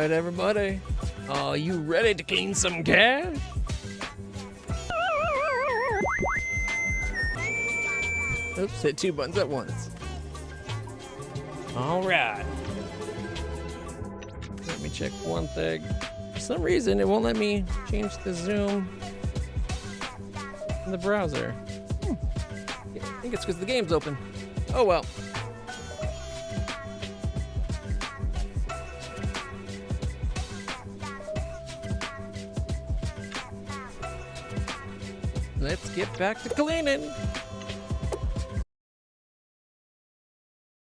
right, everybody. Are you ready to clean some cash? Oops, hit 2 buttons at once. All right. Let me check one thing. For some reason, it won't let me change the zoom in the browser. I think it's because the game's open. Oh well. Let's get back to cleaning.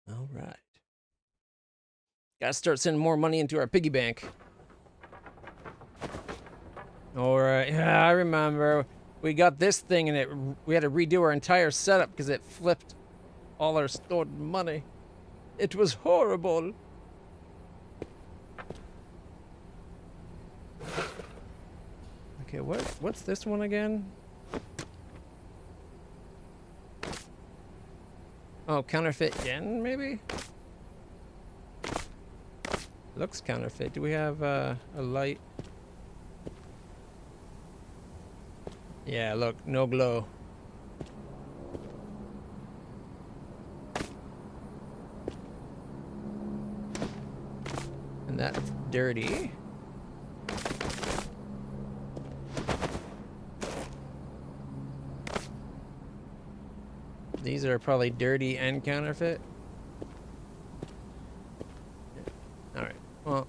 All right. Gotta start sending more money into our piggy bank. All right. Yeah, I remember. We got this thing and we had to redo our entire setup because it flipped all our stored money. It was horrible. Okay, what's this one again? Oh, counterfeit yen, maybe? Looks counterfeit. Do we have a light? Yeah, look, no glow. And that's dirty. These are probably dirty and counterfeit. All right, well.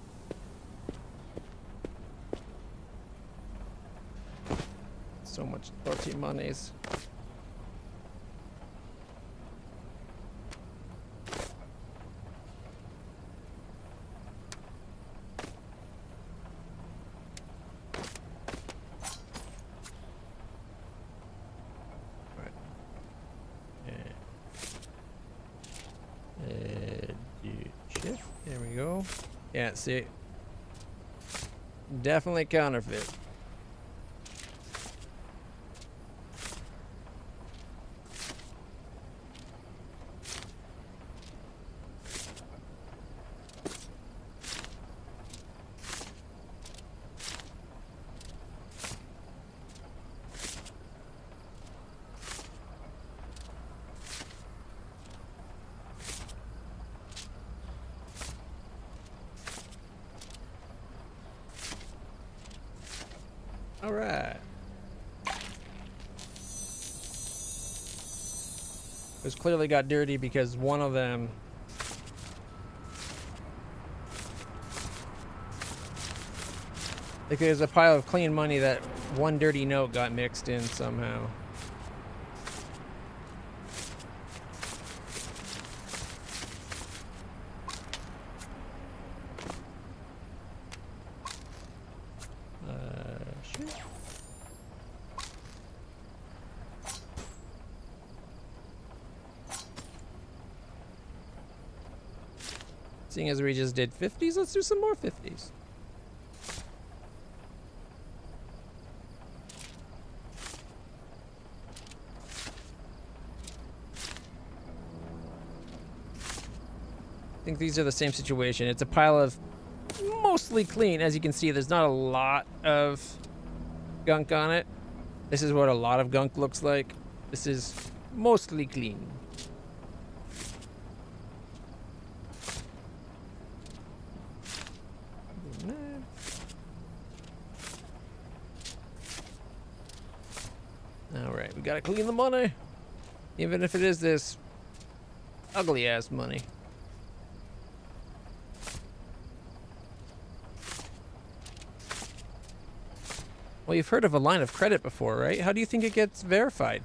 So much dirty monies. Shift. There we go. Yeah, see. Definitely counterfeit. All right. This clearly got dirty because one of them like there's a pile of clean money that one dirty note got mixed in somehow. Seeing as we just did 50s, let's do some more 50s. I think these are the same situation. It's a pile of mostly clean. As you can see, there's not a lot of gunk on it. This is what a lot of gunk looks like. This is mostly clean. Alright, we gotta clean the money. Even if it is this ugly ass money. Well, you've heard of a line of credit before, right? How do you think it gets verified?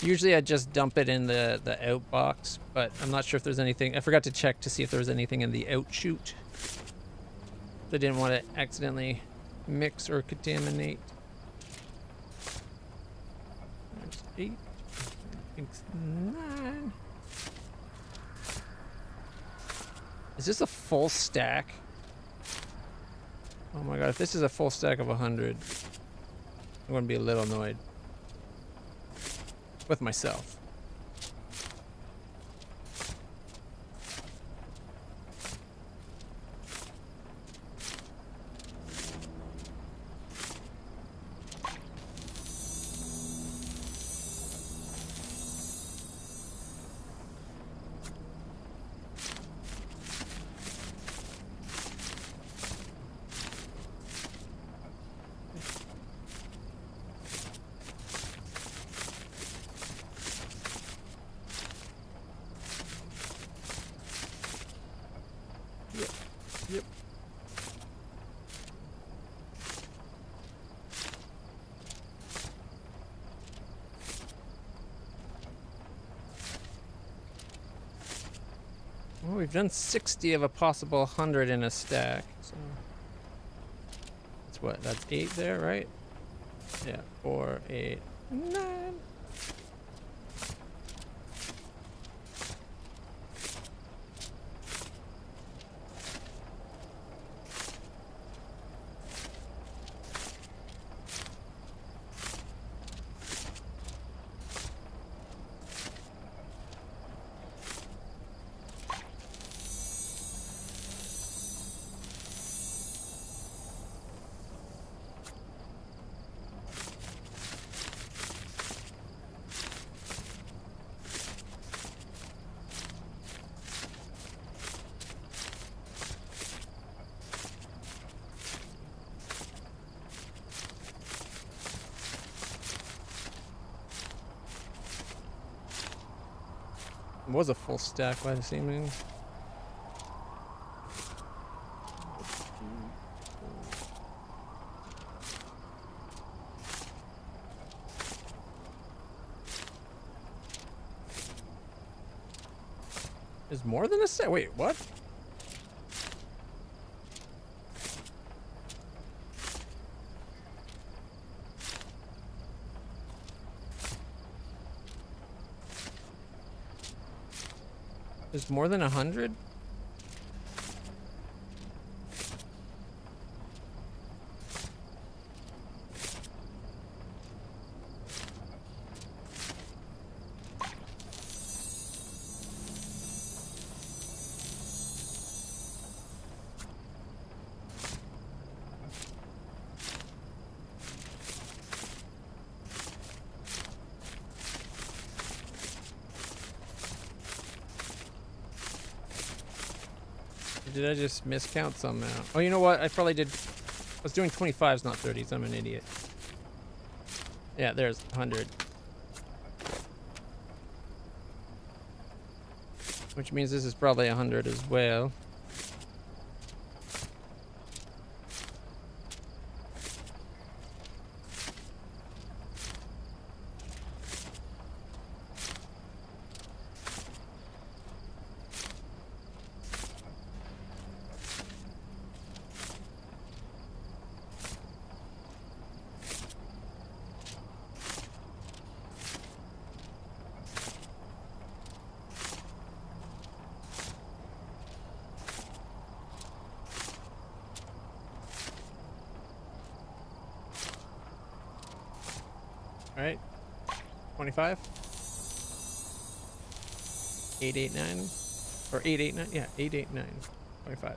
Usually I just dump it in the out box, but I'm not sure if there's anything. I forgot to check to see if there was anything in the out chute. I didn't want to accidentally mix or contaminate. There's 8. I think 9. Is this a full stack? Oh my god, if this is a full stack of 100, I'm gonna be a little annoyed with myself. Yep. Well, we've done 60 of a possible 100 in a stack, so that's what? That's 8 there, right? Yeah, 4, 8, 9. It was a full stack by the same name. There's more than a stack? Wait, what? There's more than 100? Did I just miscount somehow? Oh, you know what? I probably did. I was doing 25s, not 30s. I'm an idiot. Yeah, there's 100. Which means this is probably 100 as well. Right? 25? 889? Or 889? Yeah, 889. 25.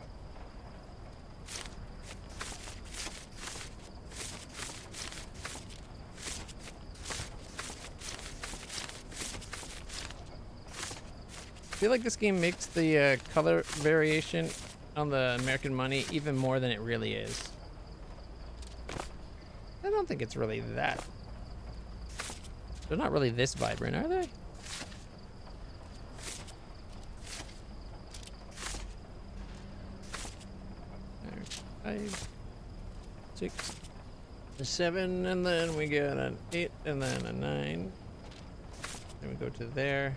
I feel like this game makes the color variation on the American money even more than it really is. I don't think it's really that. They're not really this vibrant, are they? There, 5, 6, 7, and then we got an 8, and then a 9. Then we go to there.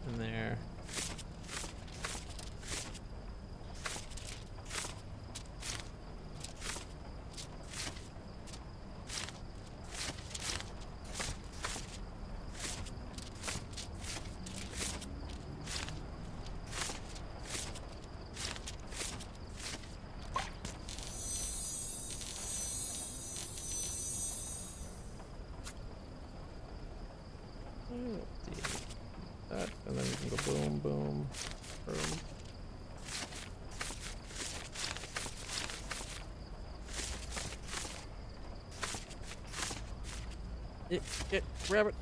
And there. That, and then we can go boom, boom, boom. Grab it.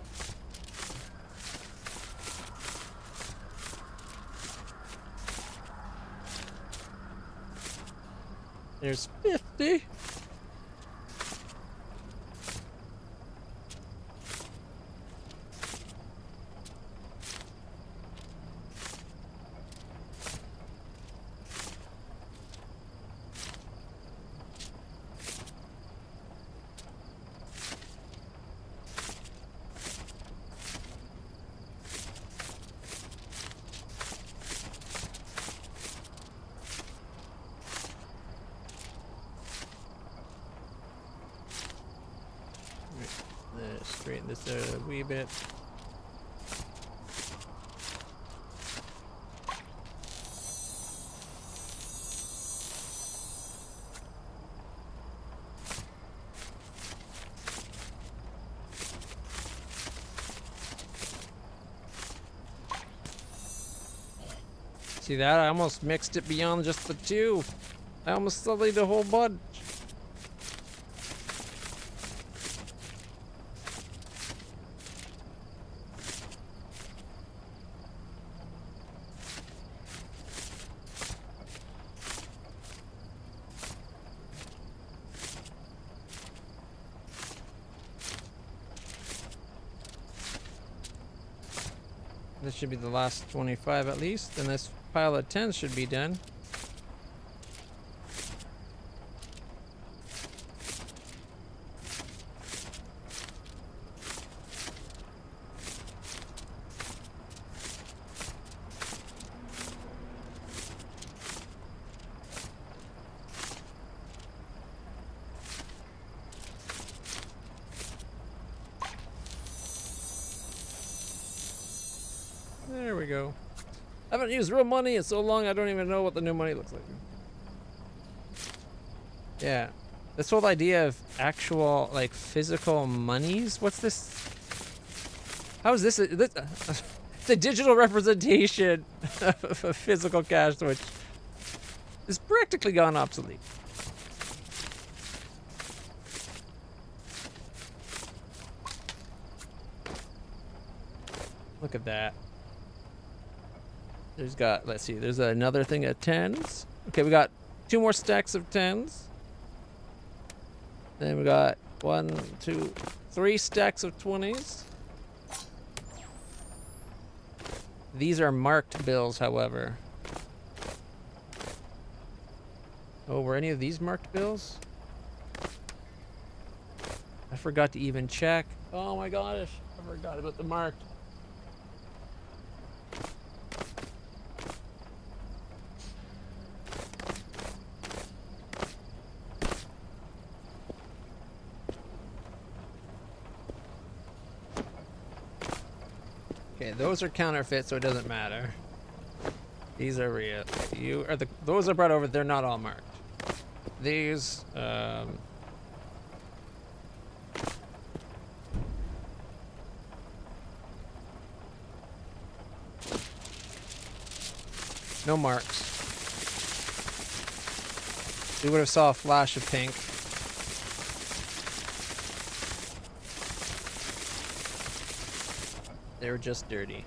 There's 50. Straighten this out a wee bit. See that? I almost mixed it beyond just the two. I almost sullied the whole bunch. This should be the last 25 at least, and this pile of 10 should be done. There we go. I haven't used real money in so long I don't even know what the new money looks like. Yeah. This whole idea of actual, like, physical monies? What's this? How is this? It's a digital representation of a physical cash, which is practically gone obsolete. Look at that. There's got, let's see, there's another thing of 10s. Okay, we got 2 more stacks of 10s. Then we got 1, 2, 3 stacks of 20s. These are marked bills, however. Oh, were any of these marked bills? I forgot to even check. Oh my gosh, I forgot about the marked. Okay, those are counterfeit, so it doesn't matter. These are real. Those are brought over. They're not all marked. These, no marks. We would have saw a flash of pink. They were just dirty.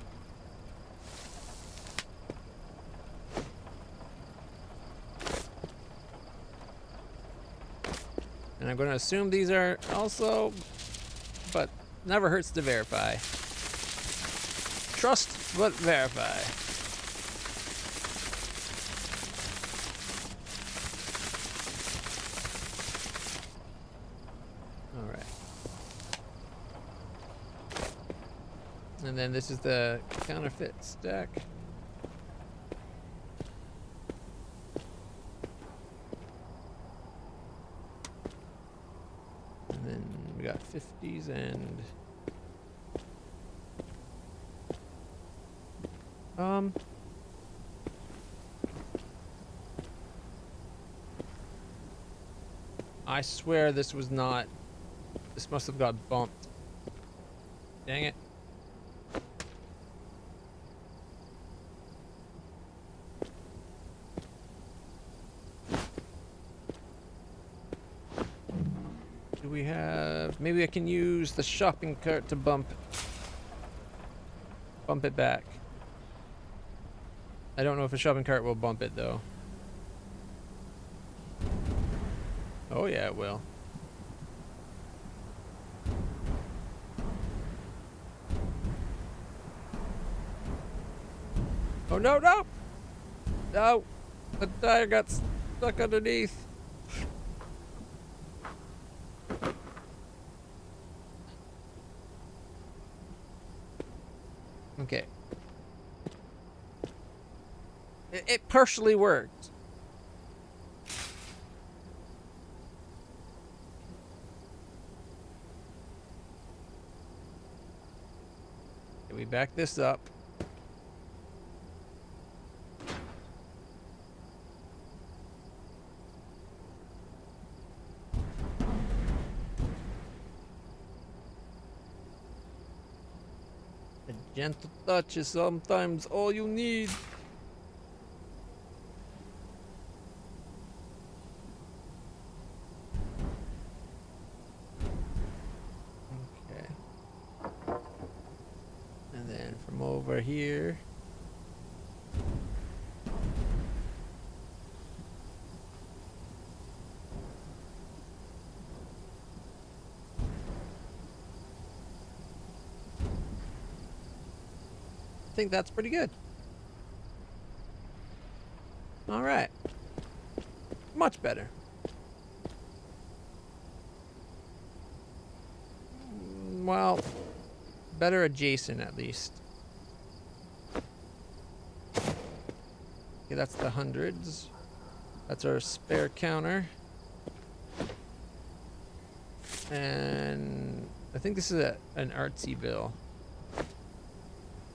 And I'm going to assume these are also, but never hurts to verify. Trust but verify. And then this is the counterfeit stack. And then we got 50s and I swear this was not, this must have got bumped. Dang it. Do we have, maybe I can use the shopping cart to bump it back. I don't know if a shopping cart will bump it though. Oh yeah, it will. Oh no, no! No! The tire got stuck underneath. Okay. It partially worked. Can we back this up? A gentle touch is sometimes all you need. Okay. And then from over here. I think that's pretty good. All right. Much better. Well, better adjacent at least. Okay, that's the hundreds. That's our spare counter. And I think this is an artsy bill.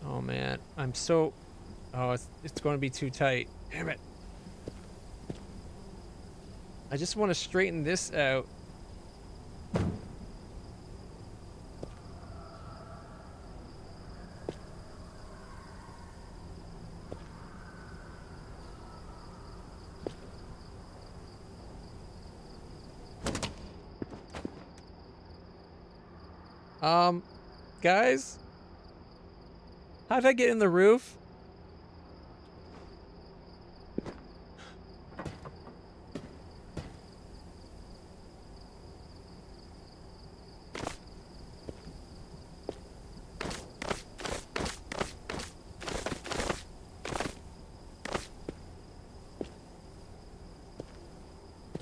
Oh man, I'm so... Oh, it's going to be too tight. Damn it. I just want to straighten this out. Guys? How did I get in the roof?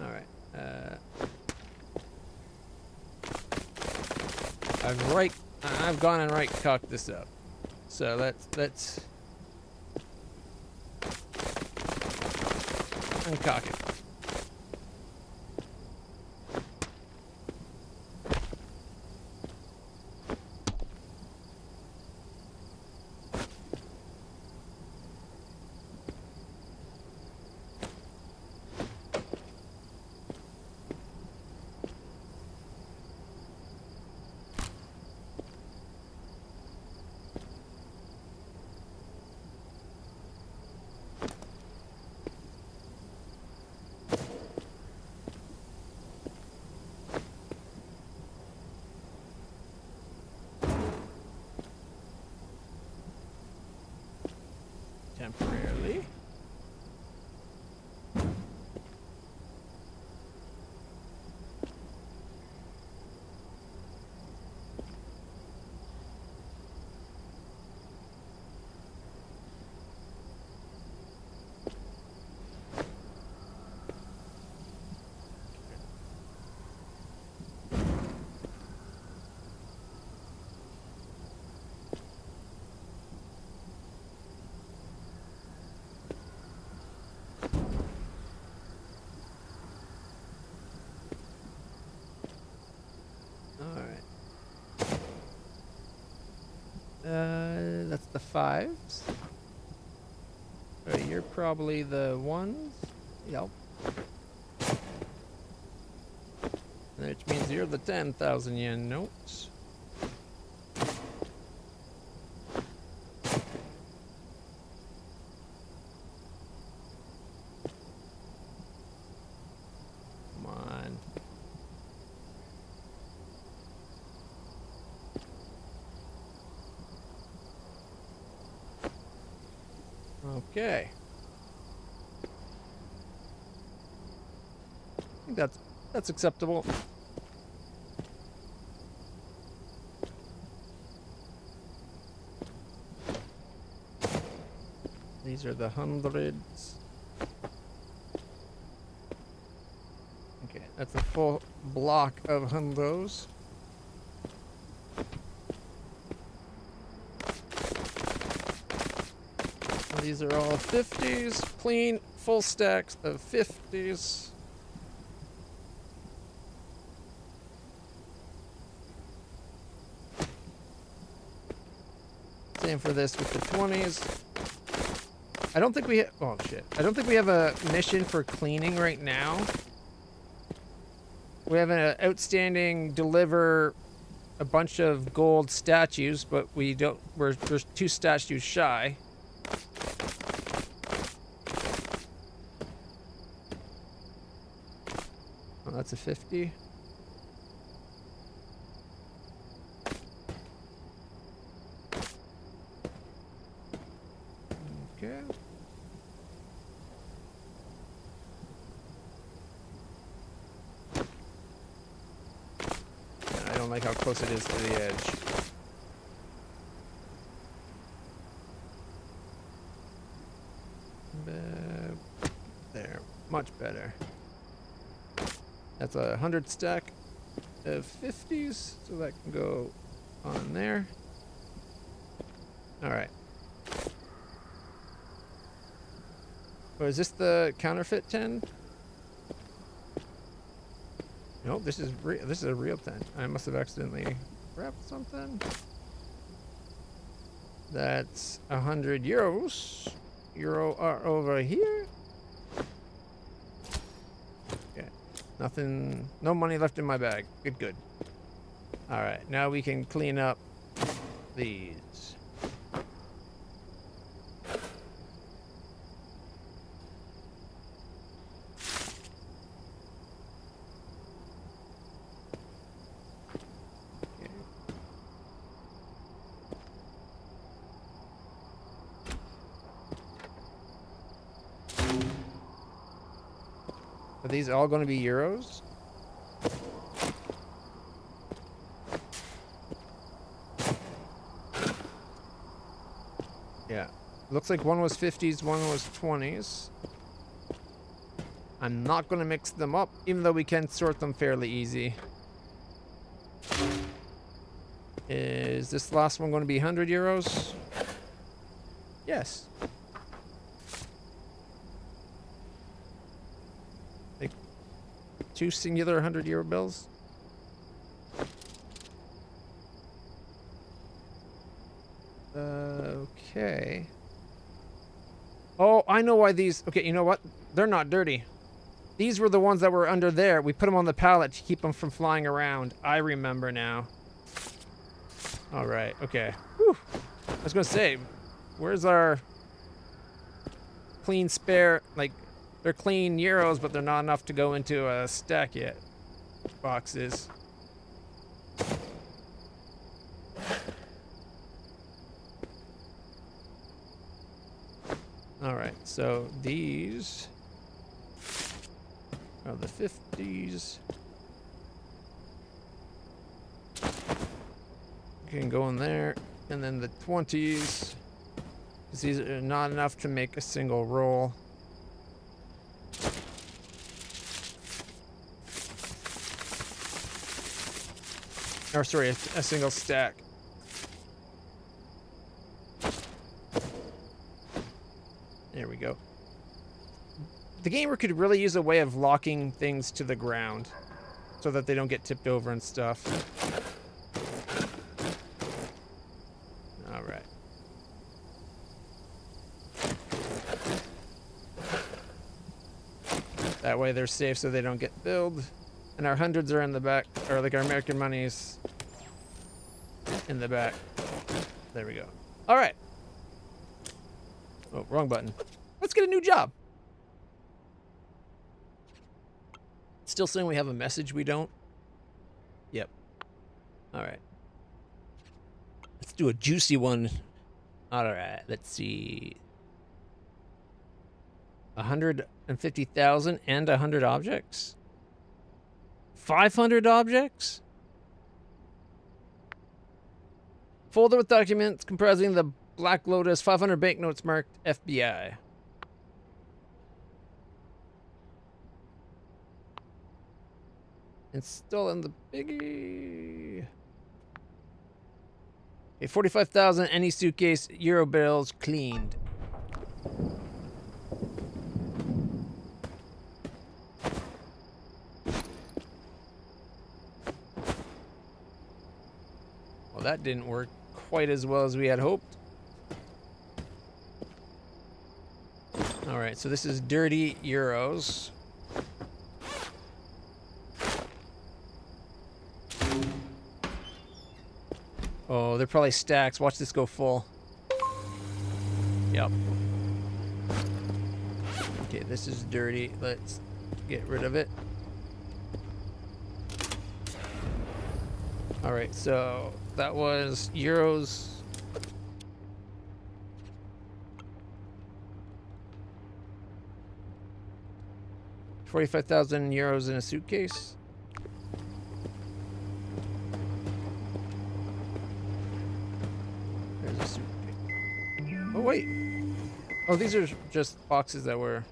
All right. I've gone and cocked this up. So let's uncock it. Temporarily. 5s. So you're probably the 1s. Yep. Which means you're the 10,000 yen notes. Come on. Okay. I think that's acceptable. These are the 100s. Okay, that's a full block of hundos. These are all 50s, clean, full stacks of 50s. Same for this with the 20s. I don't think we oh shit. I don't think we have a mission for cleaning right now. We have an outstanding deliver a bunch of gold statues, but we're 2 statues shy. Oh, that's a 50. Okay. I don't like how close it is to the edge. There, much better. That's a 100 stack of 50s, so that can go on there. All right. Oh, is this the counterfeit 10? Nope, this is a real 10. I must have accidentally grabbed something. That's 100 euros. Euro are over here. Okay, nothing, no money left in my bag. Good. All right, now we can clean up these. Are these all going to be euros? Yeah. Looks like one was 50s, one was 20s. I'm not going to mix them up, even though we can sort them fairly easy. Is this last one going to be 100 euros? Yes. 2 singular 100 euro bills. Okay. Oh, I know why these... Okay, you know what? They're not dirty. These were the ones that were under there. We put them on the pallet to keep them from flying around. I remember now. All right, okay. Whew. I was going to say, where's our clean spare... Like, they're clean euros, but they're not enough to go into a stack yet. Boxes. Alright, so these are the 50s. You can go in there. And then the 20s. Because these are not enough to make a single roll. Or sorry, a single stack. There we go. The gamer could really use a way of locking things to the ground so that they don't get tipped over and stuff. All right. That way they're safe so they don't get billed. And our hundreds are in the back, or like our American money's in the back. There we go. All right. Oh, wrong button. Let's get a new job. Still saying we have a message we don't? Yep. All right. Let's do a juicy one. All right, let's see. 150,000 and 100 objects? 500 objects? Folder with documents comprising the Black Lotus 500 banknotes marked FBI. Install in the biggie. Okay, 45,000, any suitcase, Euro bills cleaned. Well, that didn't work quite as well as we had hoped. All right, so this is dirty euros. Oh, they're probably stacks. Watch this go full. Yep. Okay, this is dirty. Let's get rid of it. All right, so that was euros. €45,000 in a suitcase. There's a suitcase. Oh wait. Oh, these are just boxes that were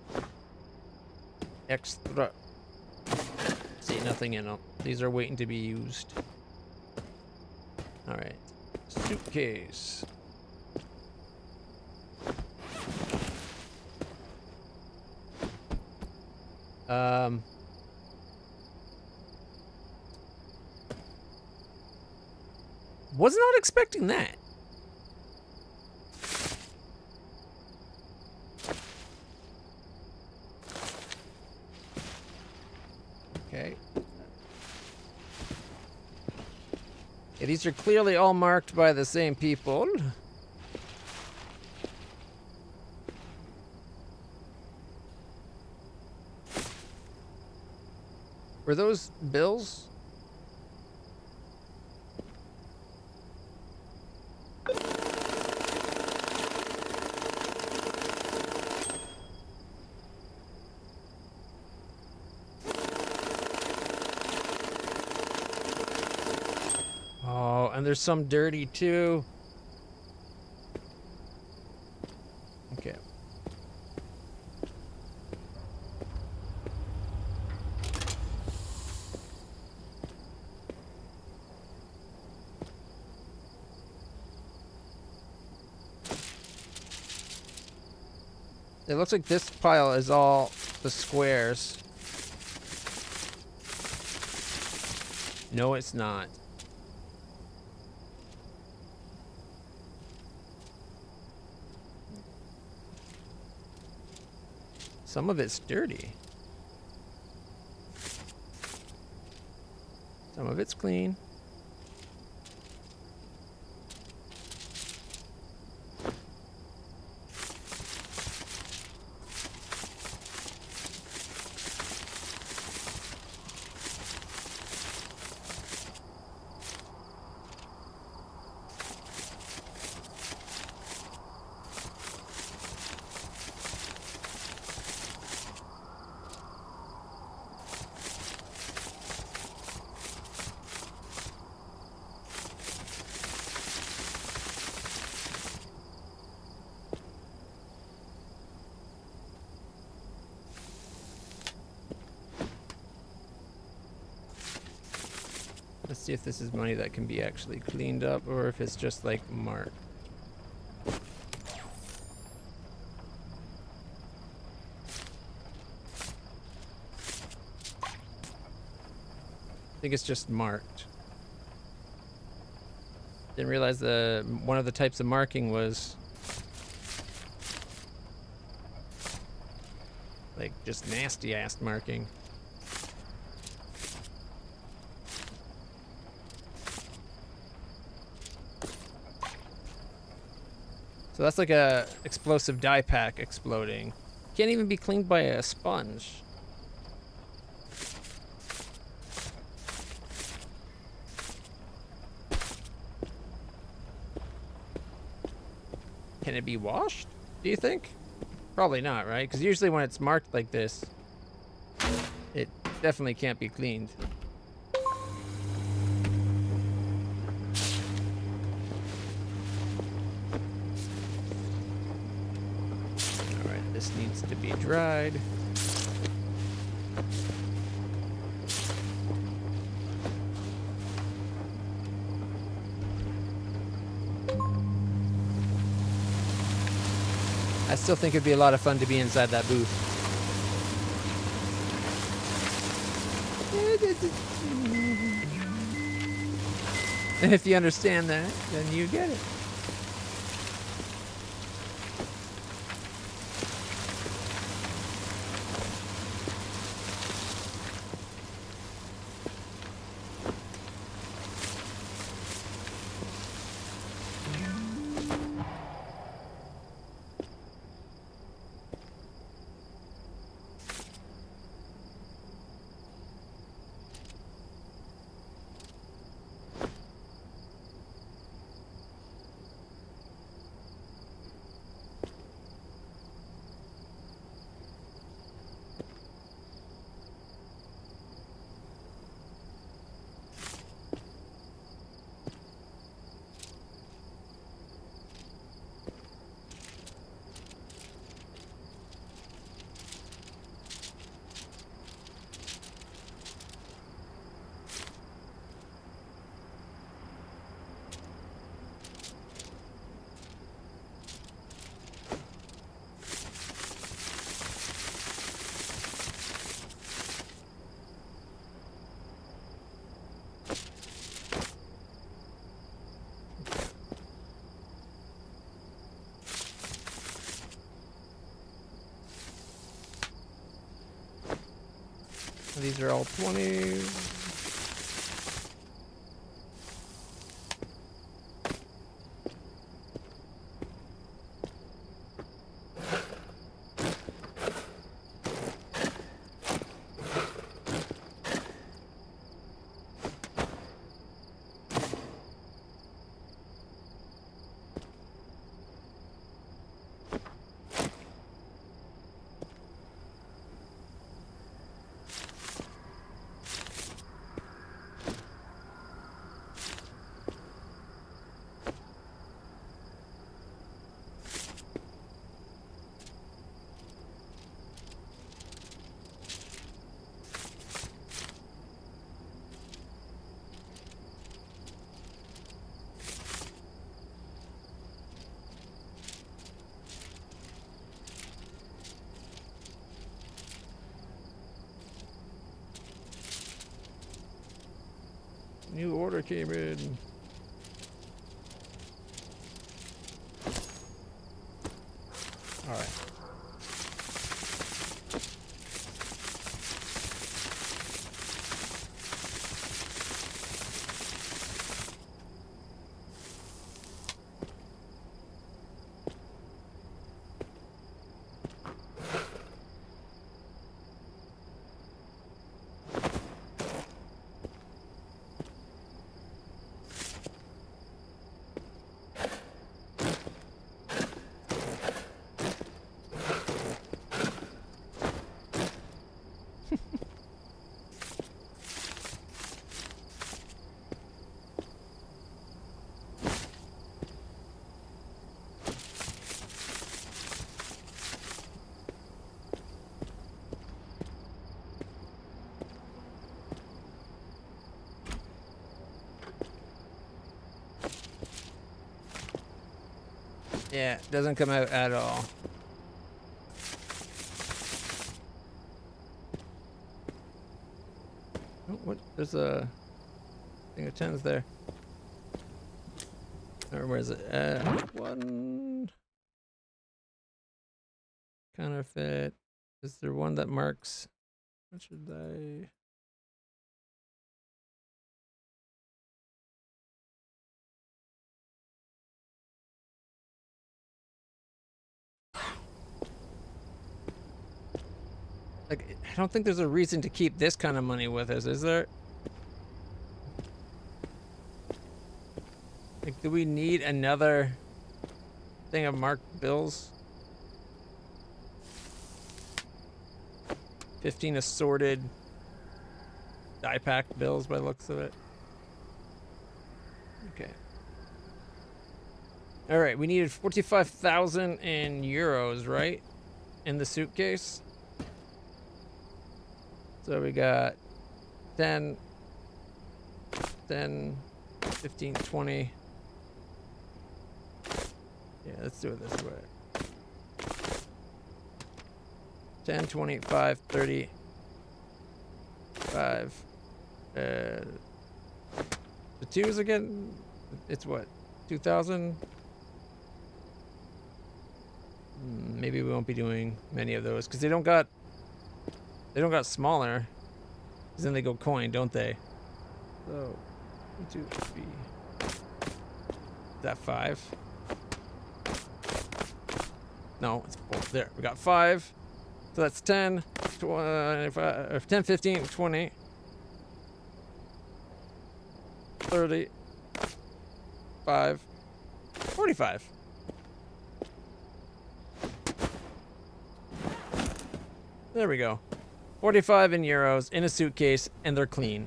extra. See, nothing in them. These are waiting to be used. All right, suitcase. Was not expecting that. Okay. Yeah, these are clearly all marked by the same people. Were those bills? Oh, and there's some dirty too. Okay. It looks like this pile is all the squares. No, it's not. Some of it's dirty. Some of it's clean. Let's see if this is money that can be actually cleaned up or if it's just like marked. I think it's just marked. Didn't realize one of the types of marking was Like, just nasty ass marking. So that's like a explosive dye pack exploding. Can't even be cleaned by a sponge. Can it be washed, do you think? Probably not, right? Because usually when it's marked like this, it definitely can't be cleaned. Alright, this needs to be dried. I still think it'd be a lot of fun to be inside that booth. And if you understand that, then you get it. These are all 20. New order came in. All right. Yeah, it doesn't come out at all. Oh, what? There's a thing of 10s there. Or where is it? One. Counterfeit. Is there one that marks? What should I? Like, I don't think there's a reason to keep this kind of money with us, is there? Like, do we need another thing of marked bills? 15 assorted die-packed bills by the looks of it. Okay. All right, we needed 45,000 in euros, right? In the suitcase. So we got 10, 15, 20. Yeah, let's do it this way. 10, 25, 30, 5. The twos again, it's what? 2,000? Maybe we won't be doing many of those because they don't got smaller. Because then they go coin, don't they? So, 1, 2, 3. Is that 5? No, it's 4. There, we got 5. So that's 10, 25, 10, 15, 20, 30, 5, 45. There we go. 45 in euros in a suitcase, and they're clean.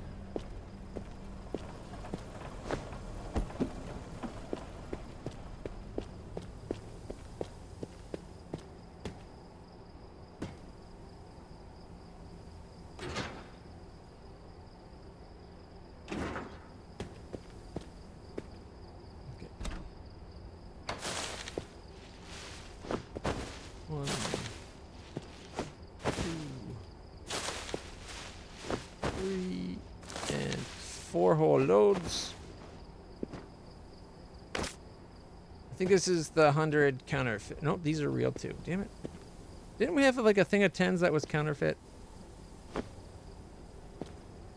Loads. I think this is the 100 counterfeit. Nope, these are real too. Damn it. Didn't we have like a thing of 10s that was counterfeit?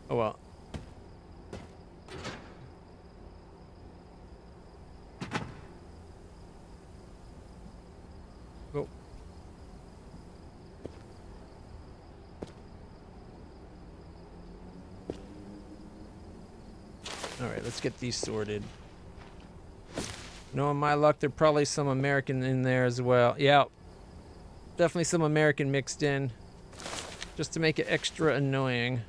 Oh well. Go. Alright, let's get these sorted. Knowing my luck, there's probably some American in there as well. Yeah, definitely some American mixed in. Just to make it extra annoying.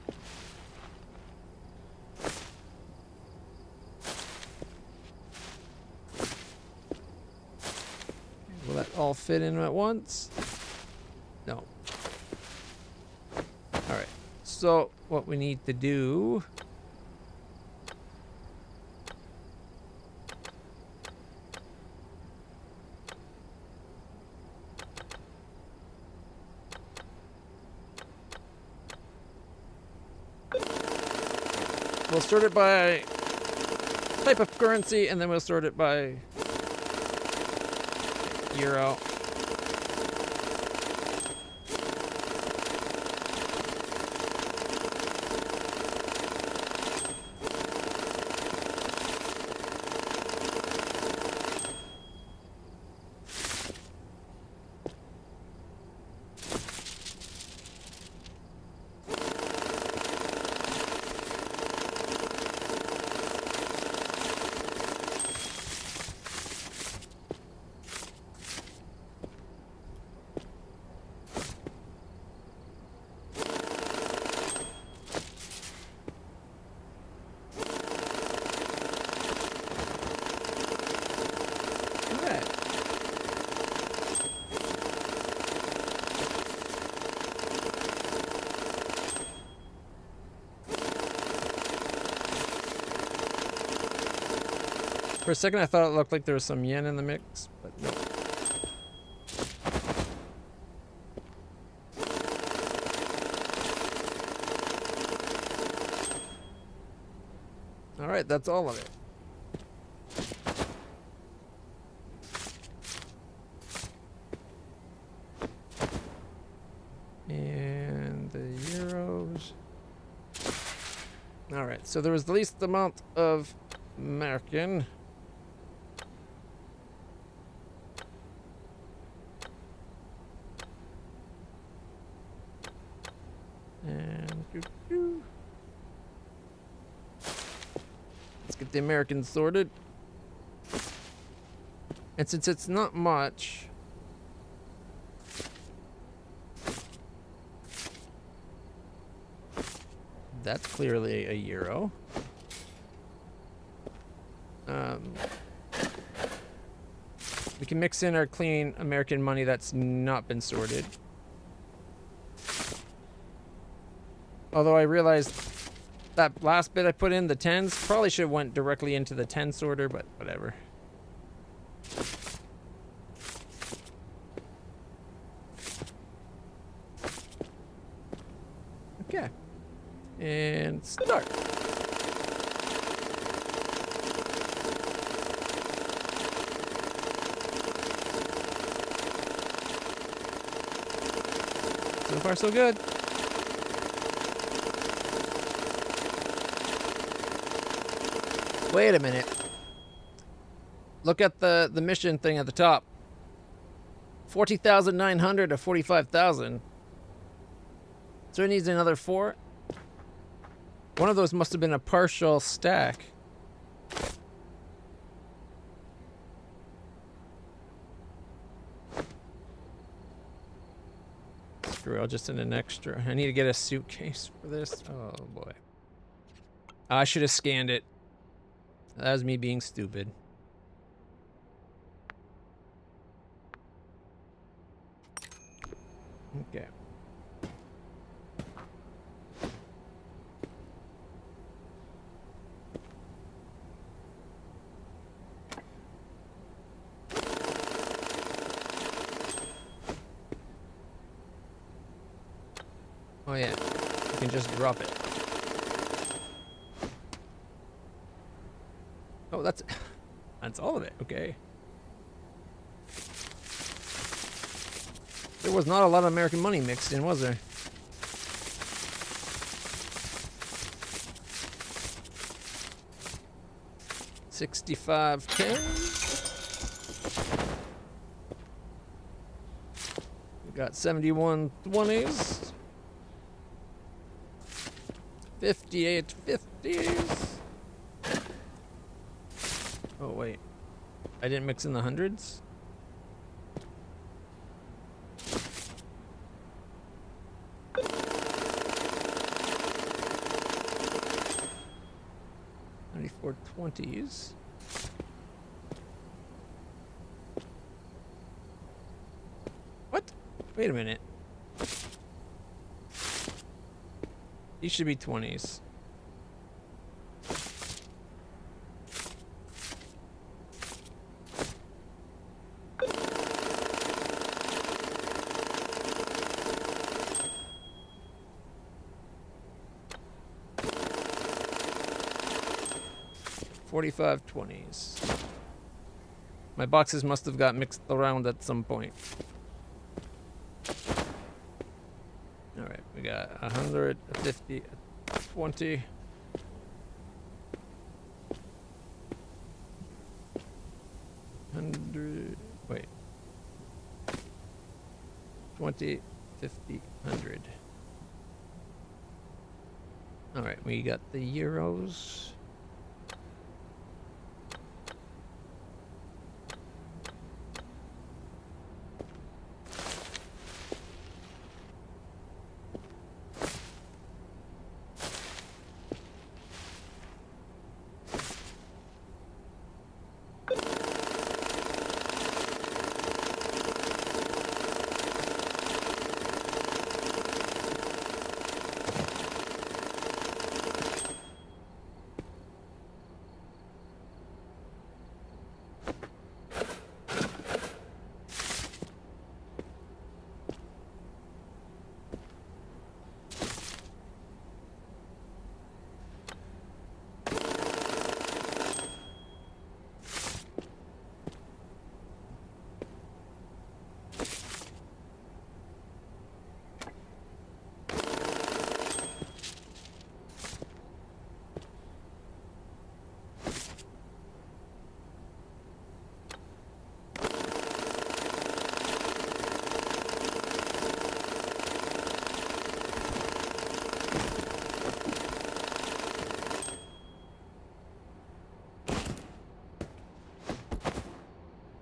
Will that all fit in at once? No. Alright, so what we need to do... We'll sort it by type of currency, and then we'll sort it by euro. For a second, I thought it looked like there was some yen in the mix, but no. All right, that's all of it. euros. All right, so there was the least amount of American. And let's get the Americans sorted. And since it's not much, that's clearly a euro. We can mix in our clean American money that's not been sorted. Although I realized that last bit I put in, the 10s, probably should have went directly into the 10 sorter, but whatever. Okay. And start. So far, so good. Wait a minute. Look at the mission thing at the top. 40,900 to 45,000. So it needs another 4. One of those must have been a partial stack. Screw it, I'll just send an extra. I need to get a suitcase for this. Oh boy. I should have scanned it. That was me being stupid. Okay. Oh yeah, you can just drop it. Oh, that's all of it. Okay. There was not a lot of American money mixed in, was there? $65.10. We got 71 20s. 58 50s. Oh wait, I didn't mix in the hundreds. $94.20s. What? Wait a minute. These should be 20s. $45.20s. My boxes must have got mixed around at some point. All right, we got 100, 50, 20. Wait. 20, 50, 100. All right, we got the euros.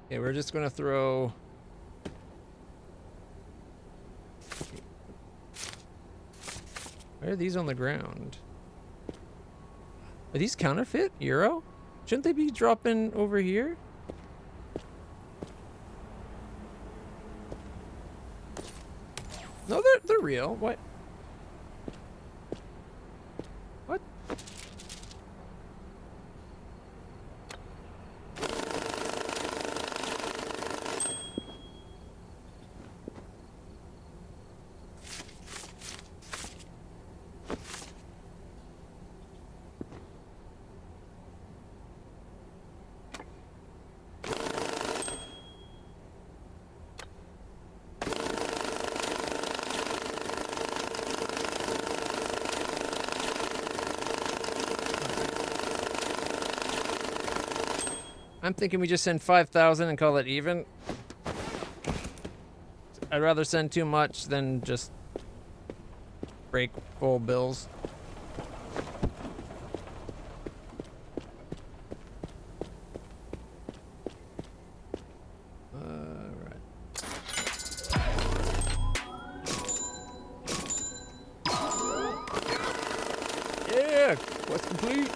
Okay, we're just gonna throw... Why are these on the ground? Are these counterfeit euro? Shouldn't they be dropping over here? No, they're real. What? What? I'm thinking we just send 5,000 and call it even. I'd rather send too much than just break full bills. Alright. Yeah! Quest complete!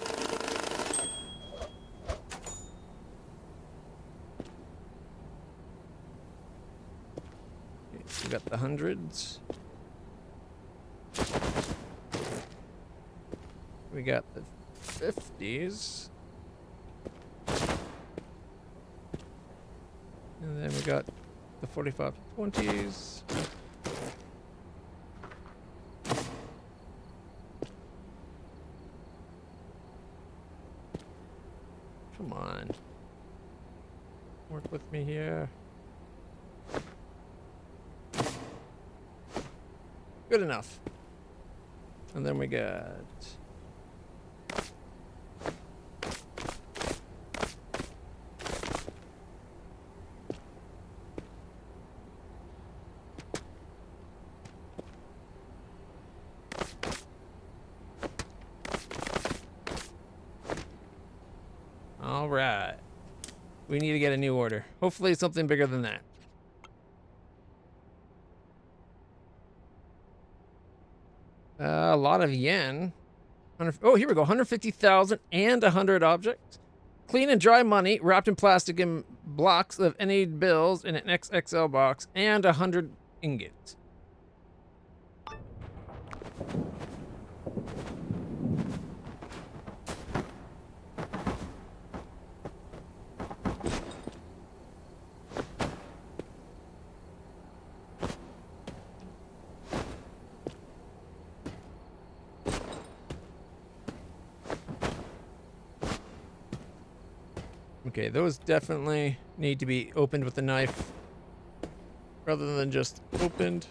We got the hundreds. We got the 50s. And then we got the 45 20s. Come on. Work with me here. Good enough. And then we got... All right. We need to get a new order. Hopefully something bigger than that. A lot of yen. Oh, here we go. 150,000 and 100 objects. Clean and dry money wrapped in plastic in blocks of any bills in an XXL box and 100 ingots. Okay, those definitely need to be opened with a knife rather than just opened.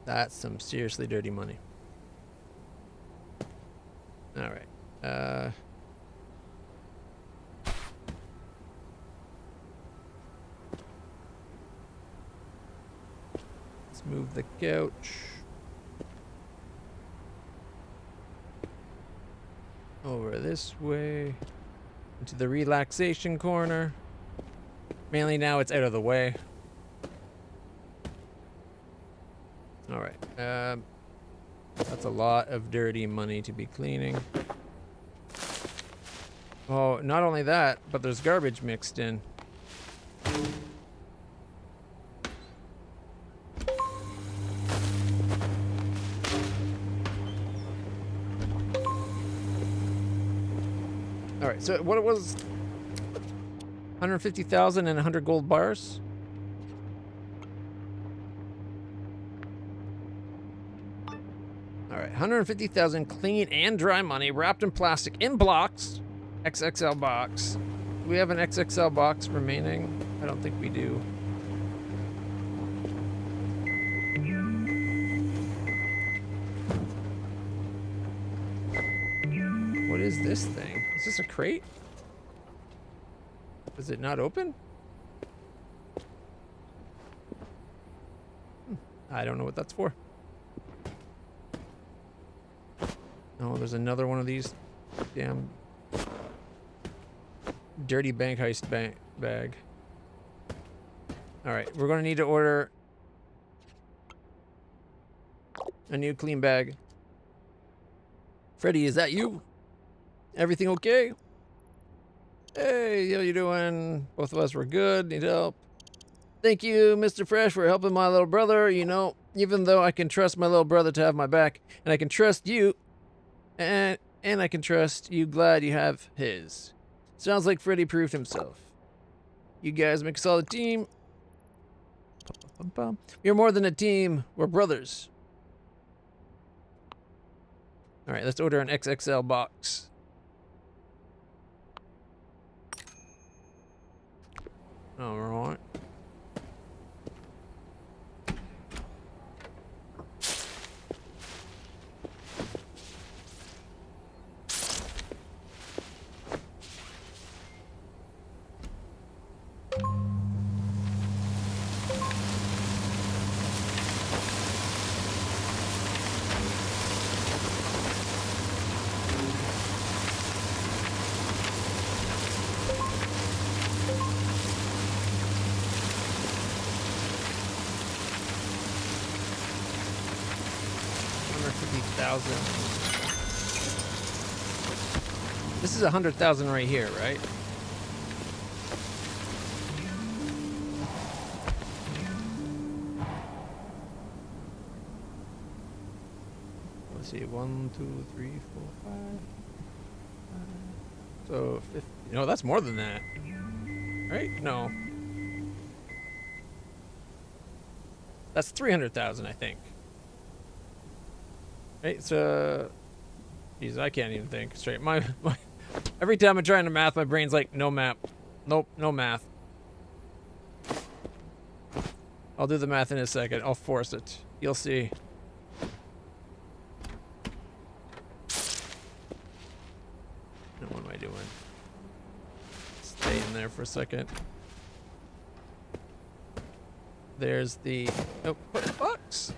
That's some seriously dirty money. All right. Let's move the couch over this way into the relaxation corner. Mainly now it's out of the way. All right. That's a lot of dirty money to be cleaning. Oh, not only that, but there's garbage mixed in. All right, so what it was, 150,000 and 100 gold bars. All right, 150,000 clean and dry money wrapped in plastic in blocks. XXL box. Do we have an XXL box remaining? I don't think we do. What is this thing? Is this a crate? Is it not open? I don't know what that's for. Oh, there's another one of these damn dirty bank heist bag. All right, we're gonna need to order a new clean bag. Freddy, is that you? Everything okay? Hey, how you doing? Both of us were good. Need help? Thank you, Mr. Fresh, for helping my little brother. You know, even though I can trust my little brother to have my back, and I can trust you, and I can trust you, glad you have his. Sounds like Freddy proved himself. You guys make a solid team. You're more than a team. We're brothers. All right, let's order an XXL box. All right. This is 100,000 right here, right? Let's see, 1, 2, 3, 4, 5. So 50. No, that's more than that, right? No, that's 300,000, I think. Right, so, geez, I can't even think straight. My every time I'm trying to math, my brain's like, no map. Nope, no math. I'll do the math in a second. I'll force it. You'll see. Now, what am I doing? Stay in there for a second. There's the... Oh, box!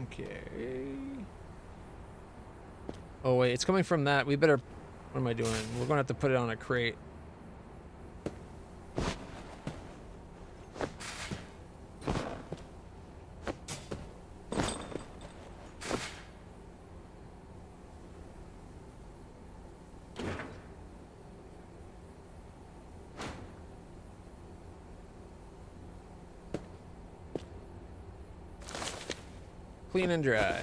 Okay. Oh wait, it's coming from that. We better... What am I doing? We're gonna have to put it on a crate. Clean and dry.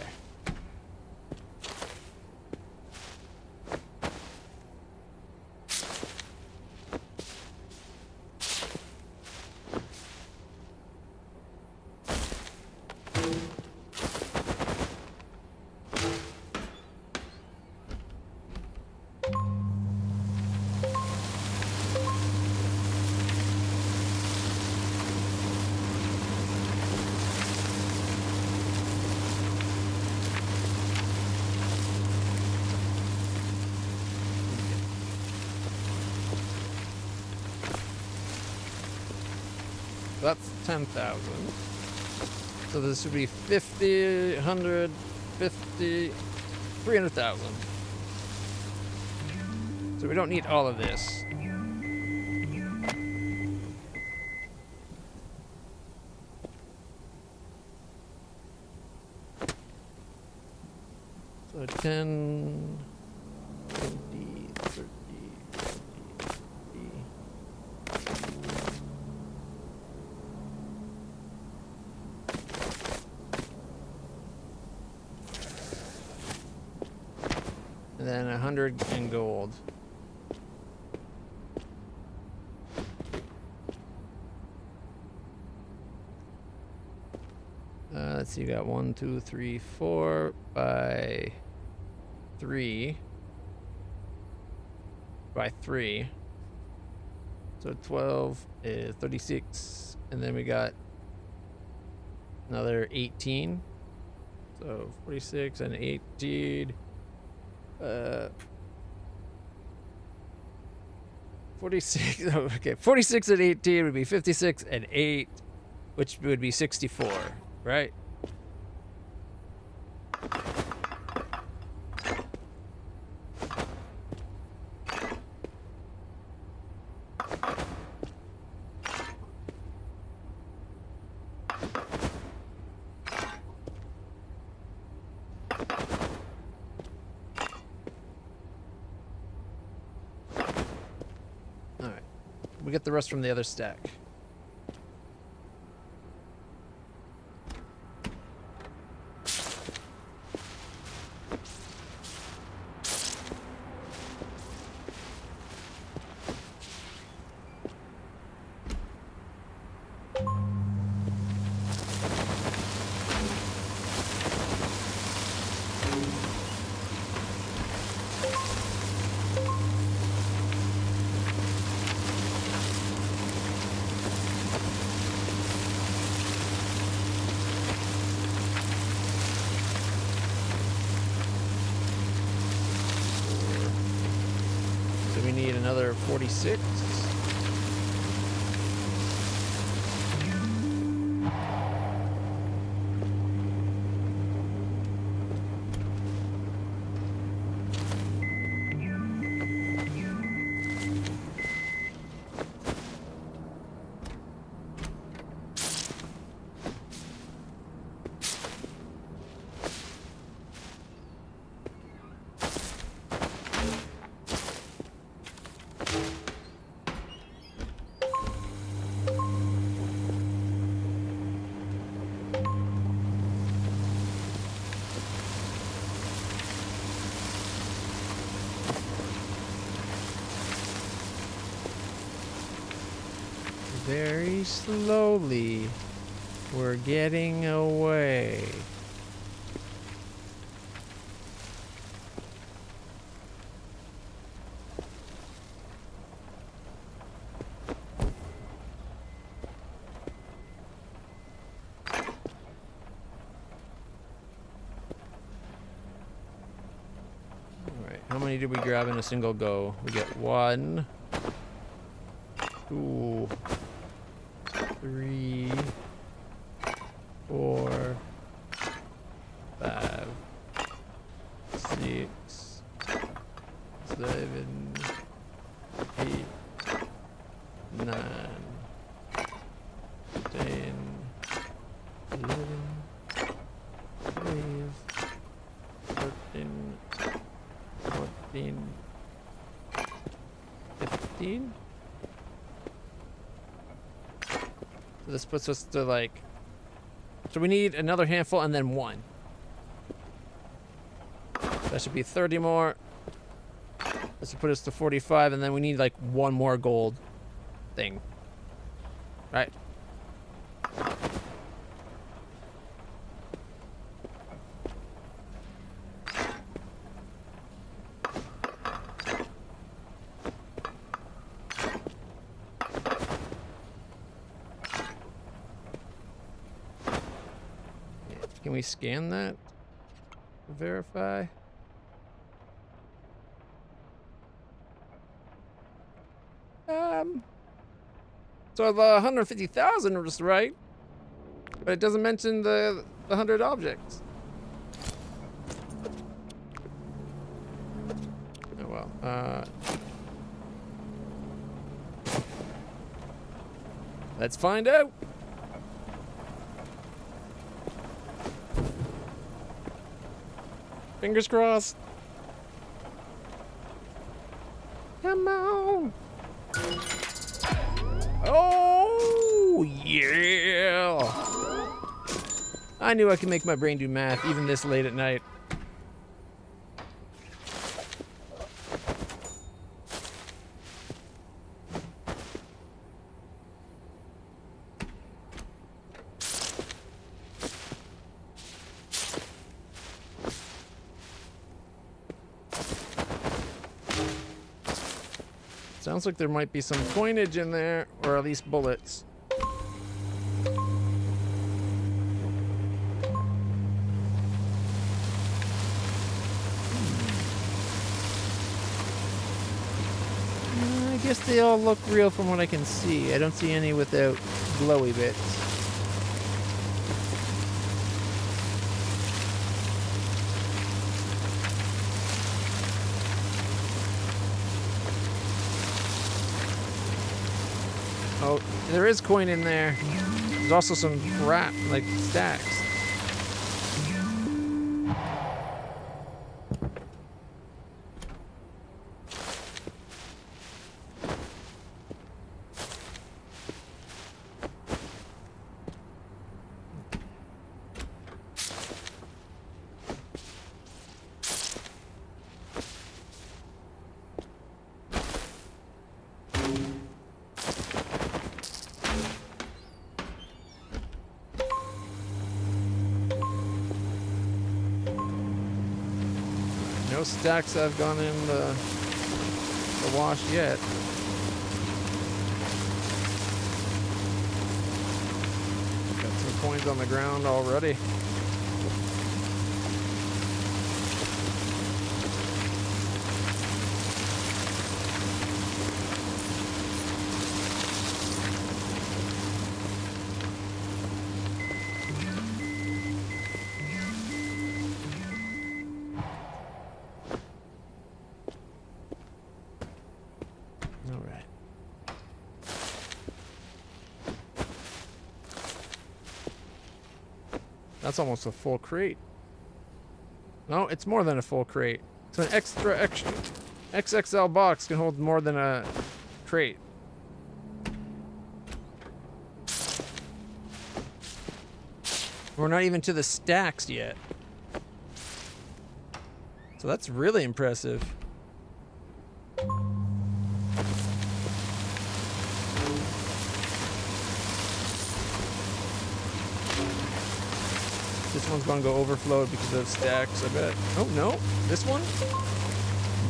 That's 10,000. So this would be 50, 100, 50, 300,000. So we don't need all of this. So 10, 20, 30, 40. And then 100 in gold. Let's see, you got 1, 2, 3, 4 by 3 by 3. So 12 is 36, and then we got another 18. So 46 and 18. 46. Okay, 46 and 18 would be 56 and 8, which would be 64, right? We get the rest from the other stack. We need another 46. Very slowly, we're getting away. Alright, how many did we grab in a single go? We get 1, 2, 3, 4, 5, 6, 7, 8, 9, 10, 11, 12, 13, 14, 15. So this puts us to like, so we need another handful and then 1. That should be 30 more. This will put us to 45, and then we need like 1 more gold thing. Right? Can we scan that to verify? So the 150,000 was right, but it doesn't mention the 100 objects. Oh well. Let's find out. Fingers crossed. Come on. Oh, yeah. I knew I could make my brain do math even this late at night. Sounds like there might be some coinage in there, or at least bullets. guess they all look real from what I can see. I don't see any without glowy bits. Oh, there is coin in there. There's also some crap, like stacks. No stacks have gone in the wash yet. Got some coins on the ground already. That's almost a full crate. No, it's more than a full crate. So an extra XXL box can hold more than a crate. We're not even to the stacks yet. So that's really impressive. This one's gonna go overflowed because of stacks, I bet. Oh, no. This one?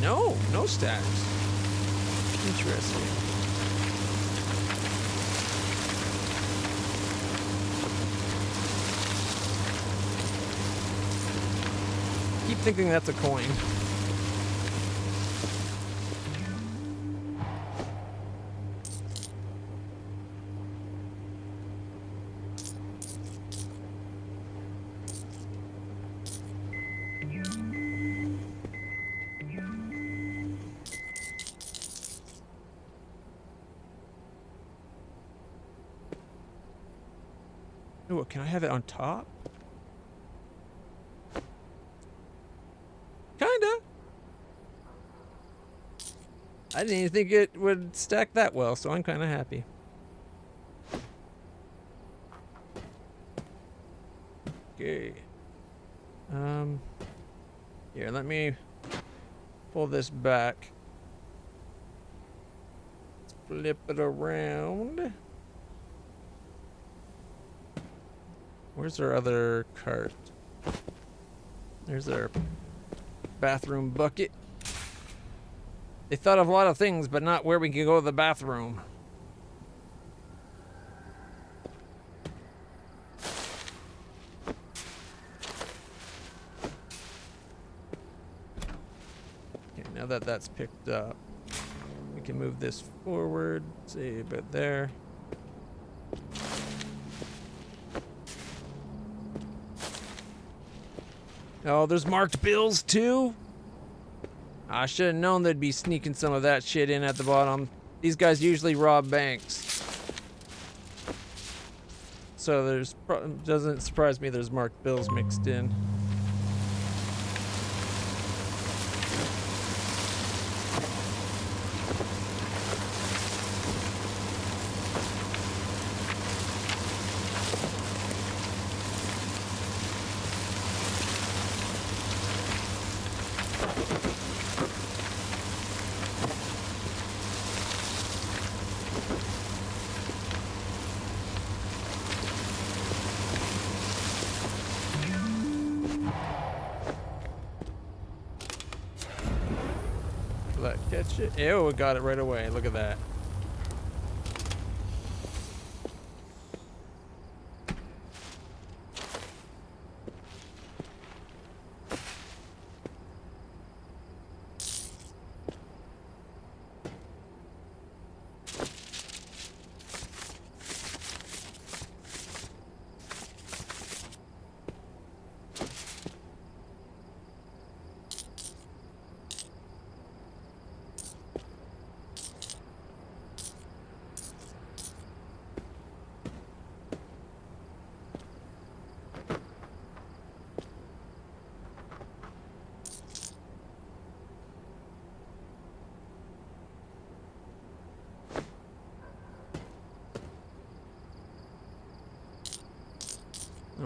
No, no stacks. Interesting. Keep thinking that's a coin. Ooh, can I have it on top? Kinda. I didn't even think it would stack that well, so I'm kind of happy. Okay. Here, let me pull this back. Let's flip it around. Where's our other cart? There's our bathroom bucket. They thought of a lot of things, but not where we can go to the bathroom. Okay, now that that's picked up, we can move this forward, say a bit there. Oh, there's marked bills too? I should have known they'd be sneaking some of that shit in at the bottom. These guys usually rob banks. So doesn't surprise me there's marked bills mixed in. Catch it. Ew, we got it right away. Look at that.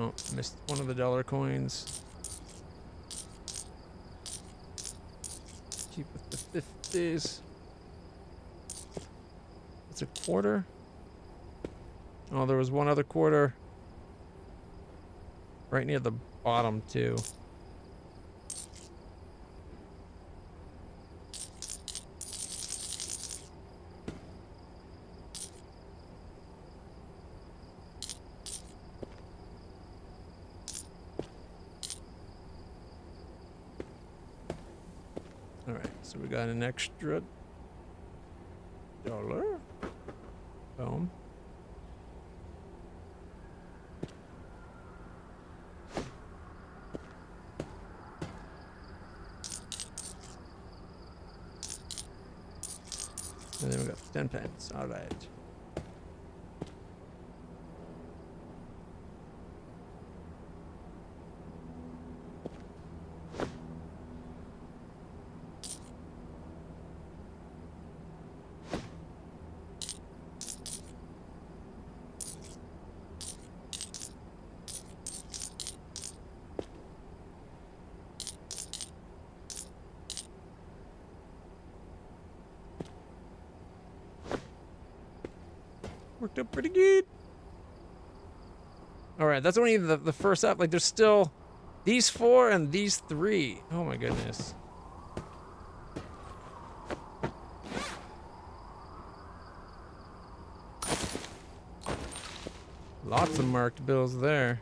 Oh, missed one of the dollar coins. Keep with the 50s. It's a quarter. Oh, there was one other quarter right near the bottom too. All right, so we got an extra dollar. Boom. And then we got 10 pence. All right. Worked out pretty good. All right, that's only the first up. Like, there's still these 4 and these 3. Oh my goodness. Lots of marked bills there.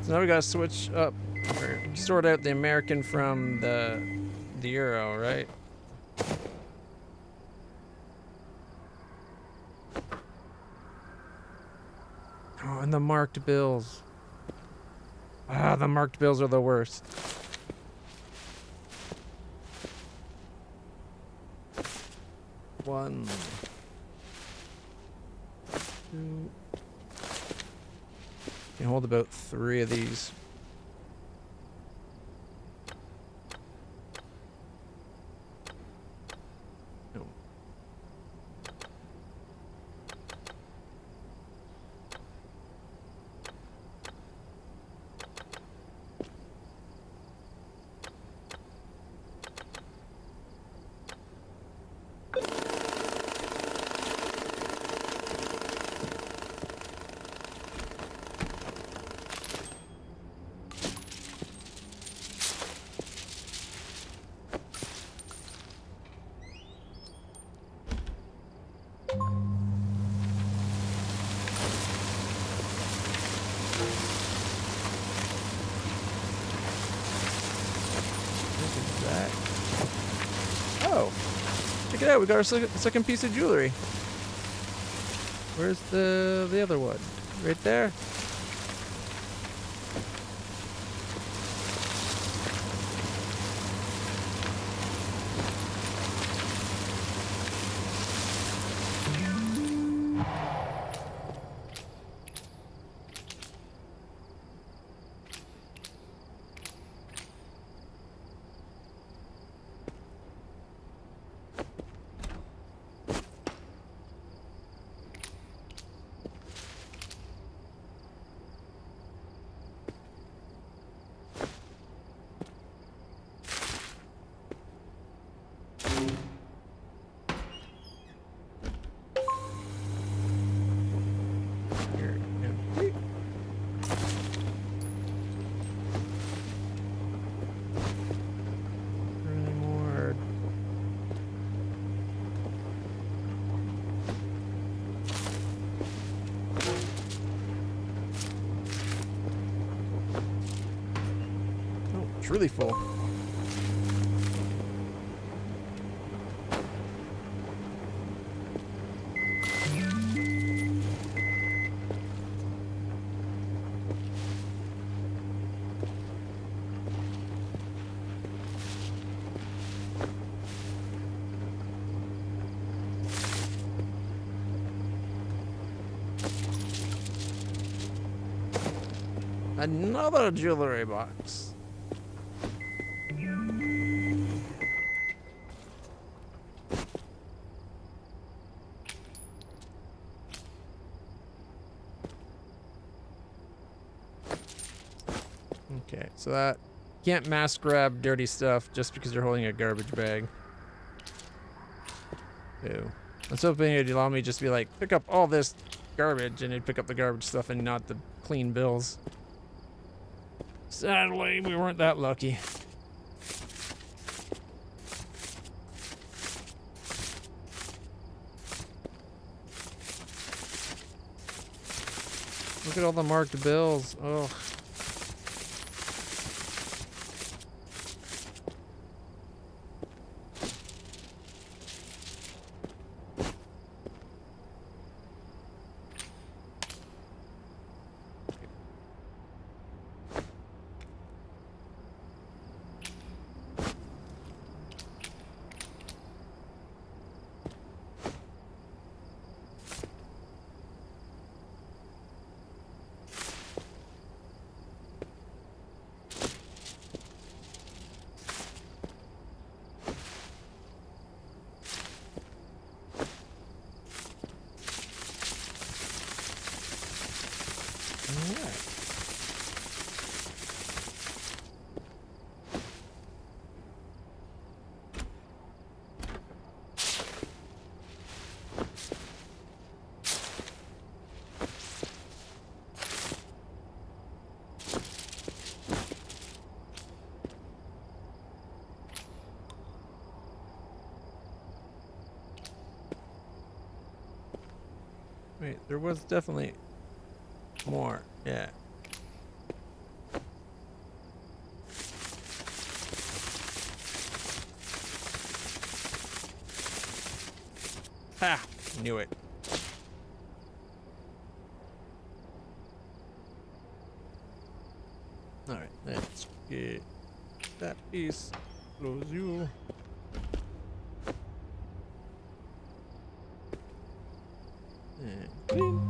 So now we gotta switch up, or sort out the American from the euro, right? Oh, and the marked bills. Ah, the marked bills are the worst. One, two. Can hold about 3 of these. No. Oh, check it out! We got our second piece of jewelry. Where's the other one? Right there. It's really full. Another jewelry box. Okay, so that can't mass grab dirty stuff just because you're holding a garbage bag. Ew. I was hoping it'd allow me to just be like, pick up all this garbage, and it'd pick up the garbage stuff and not the clean bills. Sadly, we weren't that lucky. Look at all the marked bills. Oh. Wait, there was definitely more. Yeah. Ha! Knew it. Alright, let's get that piece. Close you. And clean.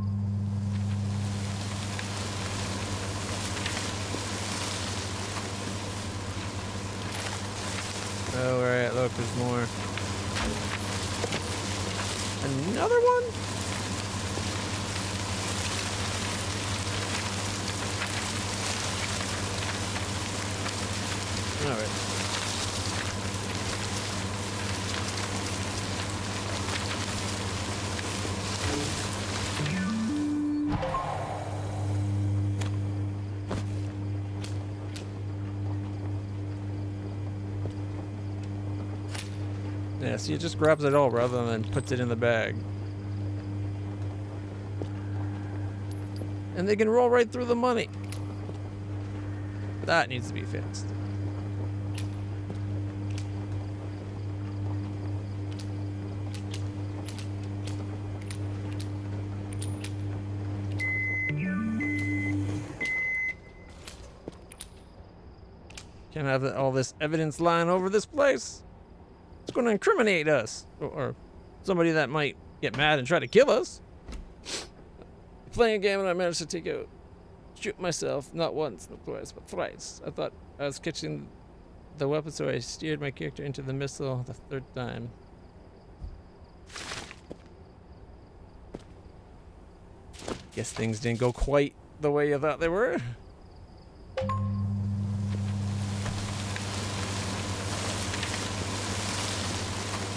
Oh, right, look, there's more. Another one? Alright. Yeah, so he just grabs it all rather than puts it in the bag. And they can roll right through the money. That needs to be fixed. Can't have all this evidence lying over this place. It's going to incriminate us. Or somebody that might get mad and try to kill us. Playing a game and I managed to shoot myself, not once, not twice, but thrice. I thought I was catching the weapon, so I steered my character into the missile the third time. Guess things didn't go quite the way you thought they were.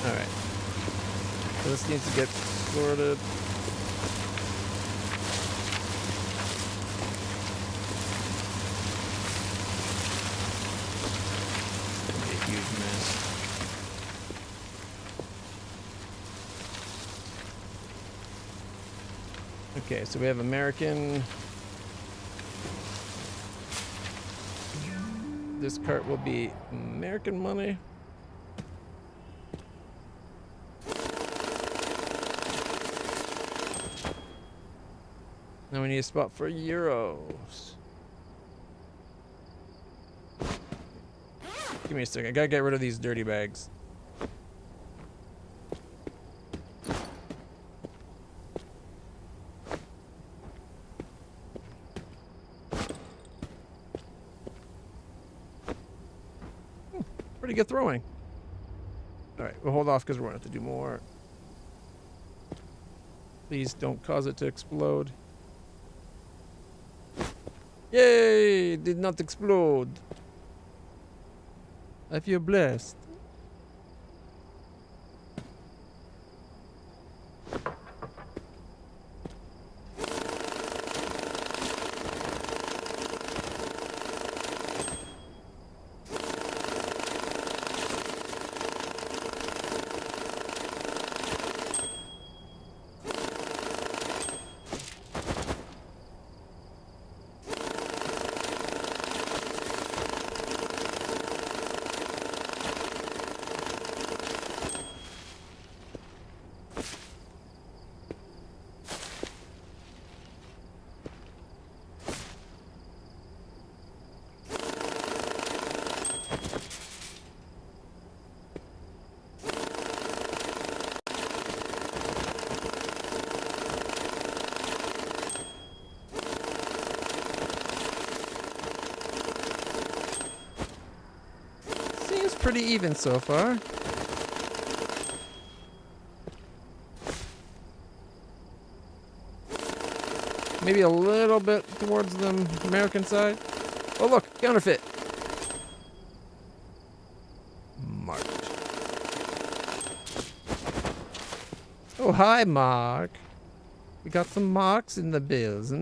Alright. So this needs to get sorted. Okay, so we have American. This cart will be American money. Now we need a spot for euros. Give me a second. I gotta get rid of these dirty bags. pretty good throwing. All right, we'll hold off because we're going to have to do more. Please don't cause it to explode. Yay! Did not explode. I feel blessed. Pretty even so far. Maybe a little bit towards the American side. Oh look, counterfeit. Mark. Oh hi, Mark. We got some marks in the bills.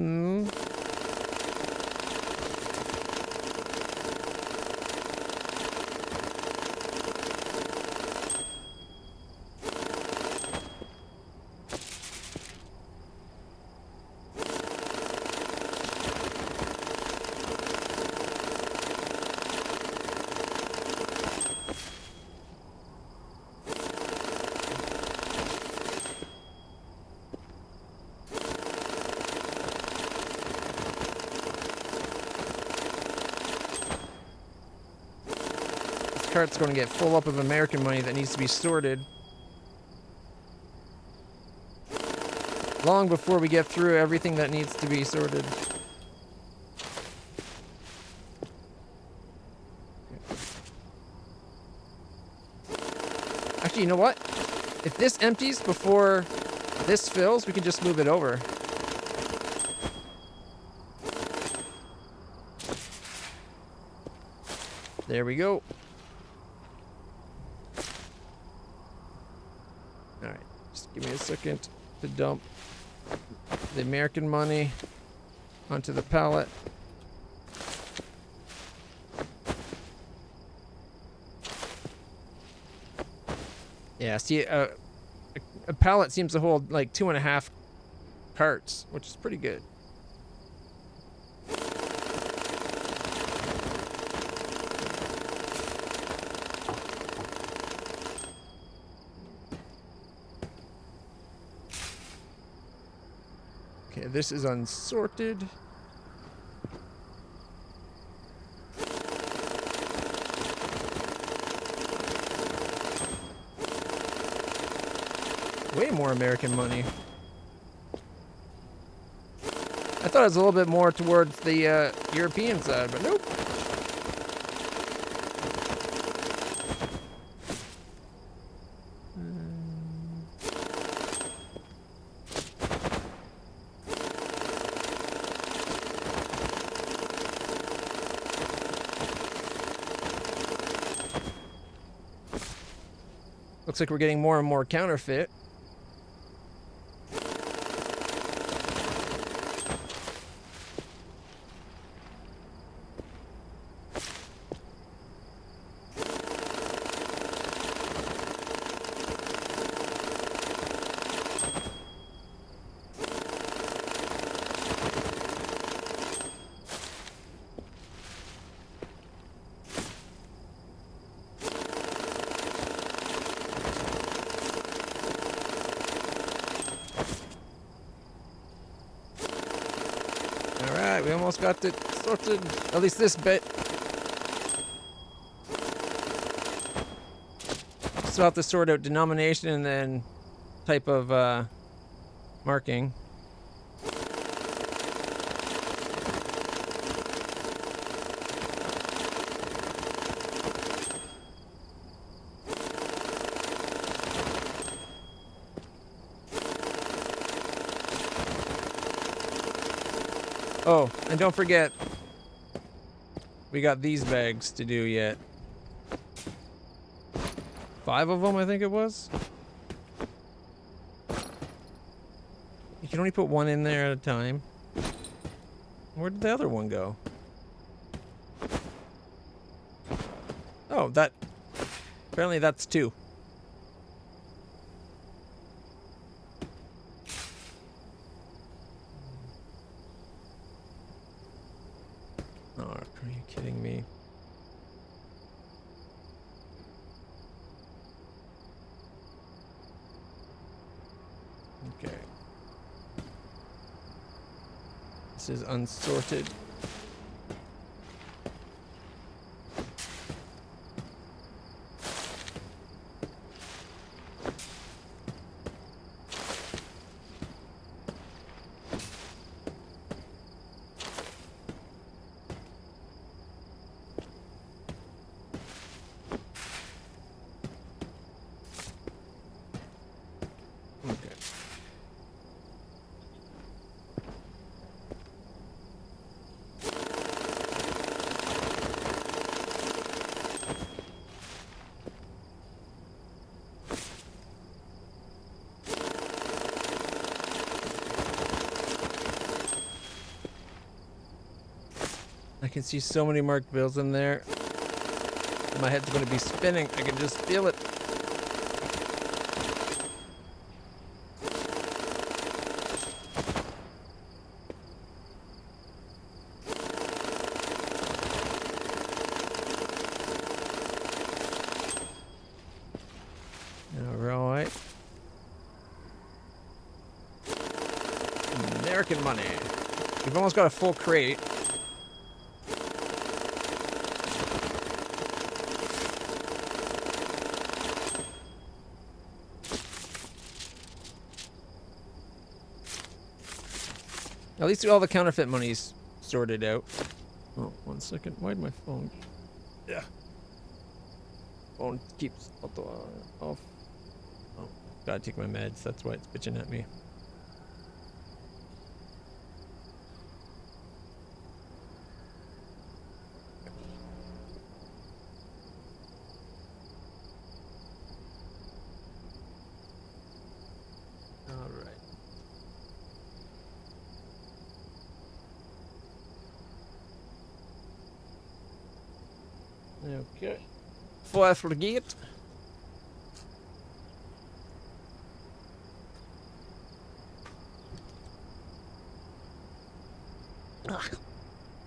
Cart's going to get full up of American money that needs to be sorted long before we get through everything that needs to be sorted. Actually, you know what? If this empties before this fills, we can just move it over. There we go. Alright, just give me a second to dump the American money onto the pallet. Yeah, see, a pallet seems to hold like 2.5 carts, which is pretty good. Okay, this is unsorted. Way more American money. I thought it was a little bit more towards the European side, but nope. Looks like we're getting more and more counterfeit. Alright, we almost got it sorted. At least this bit. Still have to sort out denomination and then type of marking. Oh, and don't forget, we got these bags to do yet. 5 of them, I think it was. You can only put one in there at a time. Where did the other one go? Oh, that... Apparently that's 2. Oh, are you kidding me? Okay. This is unsorted. I can see so many marked bills in there. My head's going to be spinning. I can just feel it. All right. American money. We've almost got a full crate. At least all the counterfeit money's sorted out. Oh, 1 second. Why'd my phone... Yeah. Phone keeps auto off. Oh, gotta take my meds. That's why it's bitching at me. All right. Okay. Before I forget.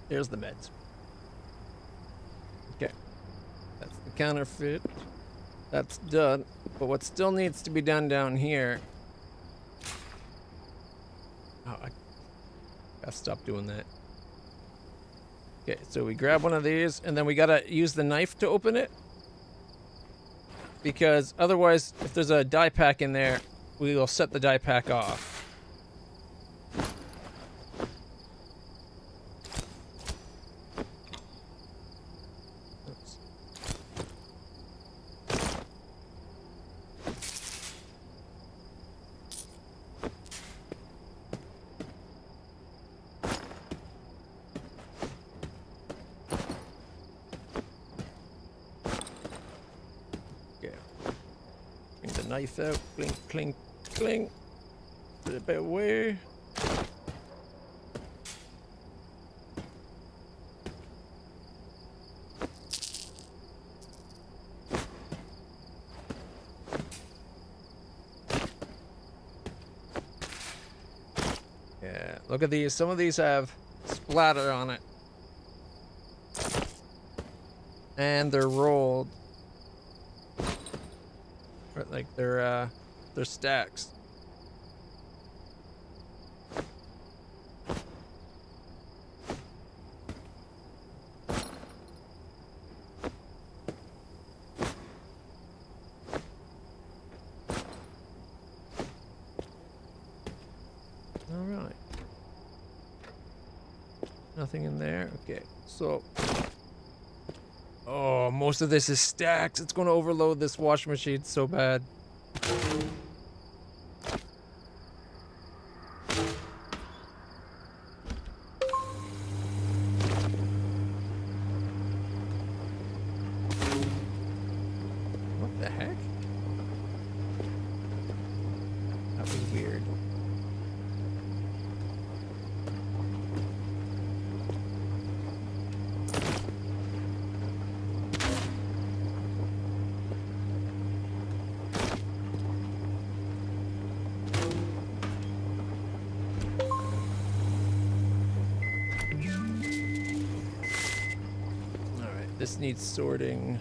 There's the meds. Okay. That's the counterfeit. That's done. But what still needs to be done down here... Oh, I gotta stop doing that. Okay, so we grab one of these, and then we gotta use the knife to open it. Because otherwise, if there's a dye pack in there, we will set the dye pack off. Oops. Bring the knife out. Clink, clink, clink. Put it a bit away. Yeah, look at these. Some of these have splatter on it. And they're rolled. Like they're stacks. All right. Nothing in there. Okay. So oh, most of this is stacks. It's going to overload this washing machine so bad. That was weird. Alright, this needs sorting.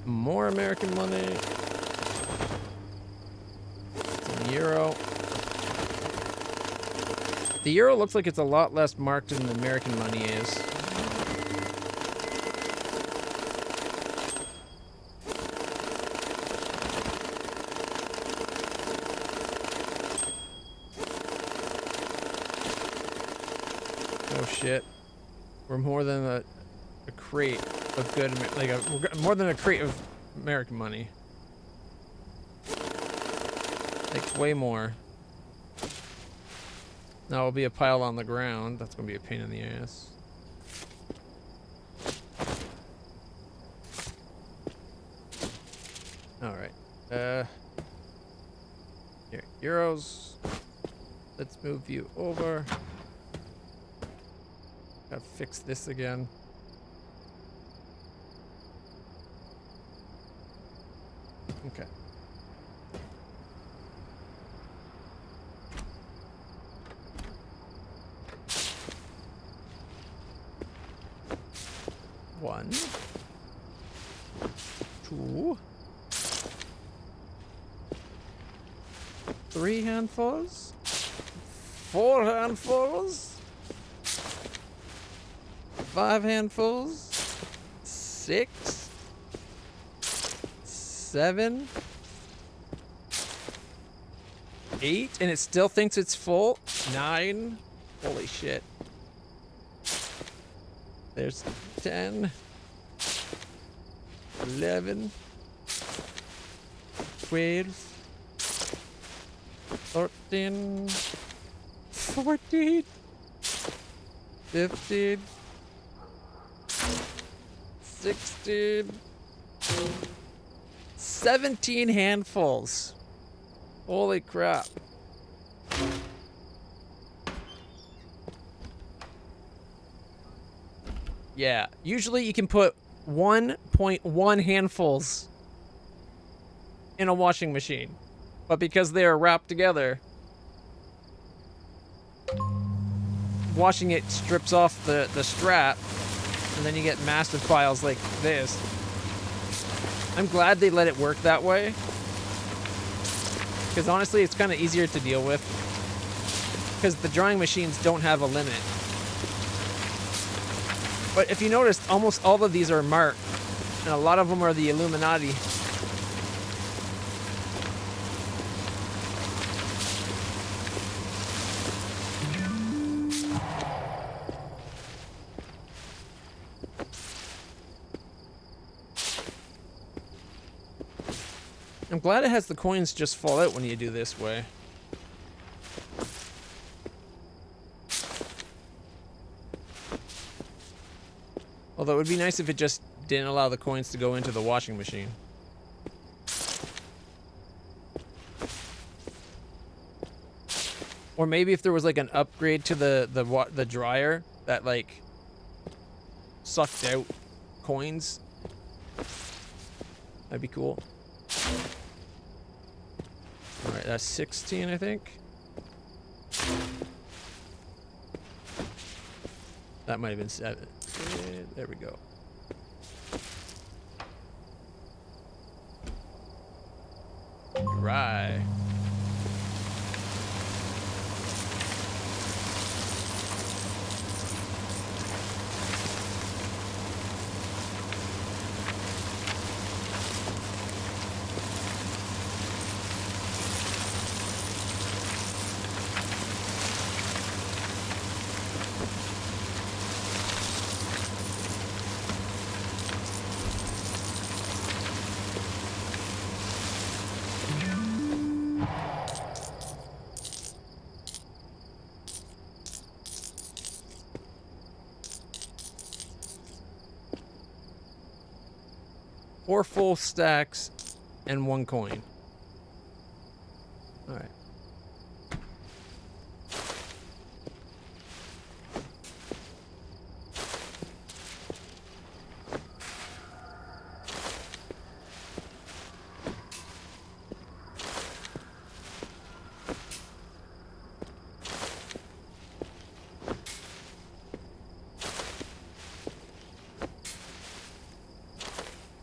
More American money. Some euro. The euro looks like it's a lot less marked than the American money is. Oh shit. We're more than a crate of good, like more than a crate of American money. Like way more. Now it'll be a pile on the ground. That's gonna be a pain in the ass. Alright. Here, euros. Let's move you over. Gotta fix this again. Okay. One. Two. Three handfuls. 4 handfuls. 5 handfuls. 6. 7. 8, and it still thinks it's full. 9. Holy shit. There's 10. 11. 12. 13. 14. 15. 16. 17 handfuls. Holy crap. Yeah, usually you can put 1.1 handfuls in a washing machine. But because they are wrapped together, washing it strips off the strap, and then you get massive piles like this. I'm glad they let it work that way, because honestly it's kind of easier to deal with, because the drying machines don't have a limit. But if you noticed, almost all of these are marked, and a lot of them are the Illuminati. I'm glad it has the coins just fall out when you do this way. Although it would be nice if it just didn't allow the coins to go into the washing machine. Or maybe if there was like an upgrade to the dryer that like sucked out coins. That'd be cool. Alright, that's 16, I think. That might have been 7. There we go. Dry. 4 full stacks and 1 coin. All right.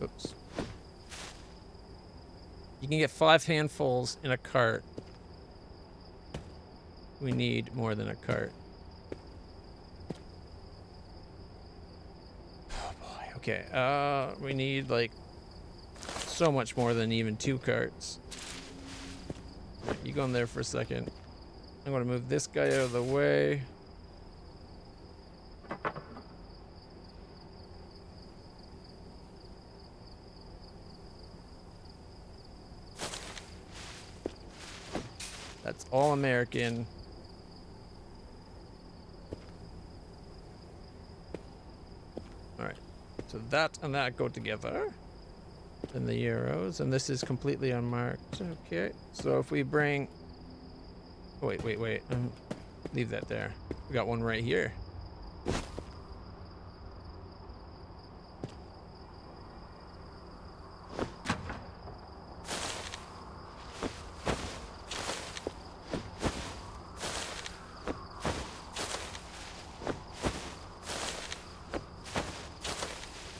Oops. You can get 5 handfuls in a cart. We need more than a cart. Oh boy. Okay. We need like so much more than even 2 carts. Right, you go in there for a second. I'm gonna move this guy out of the way. That's all American. Alright. So that and that go together. And the euros. And this is completely unmarked. Okay. So if we bring... Oh, wait. Leave that there. We got one right here.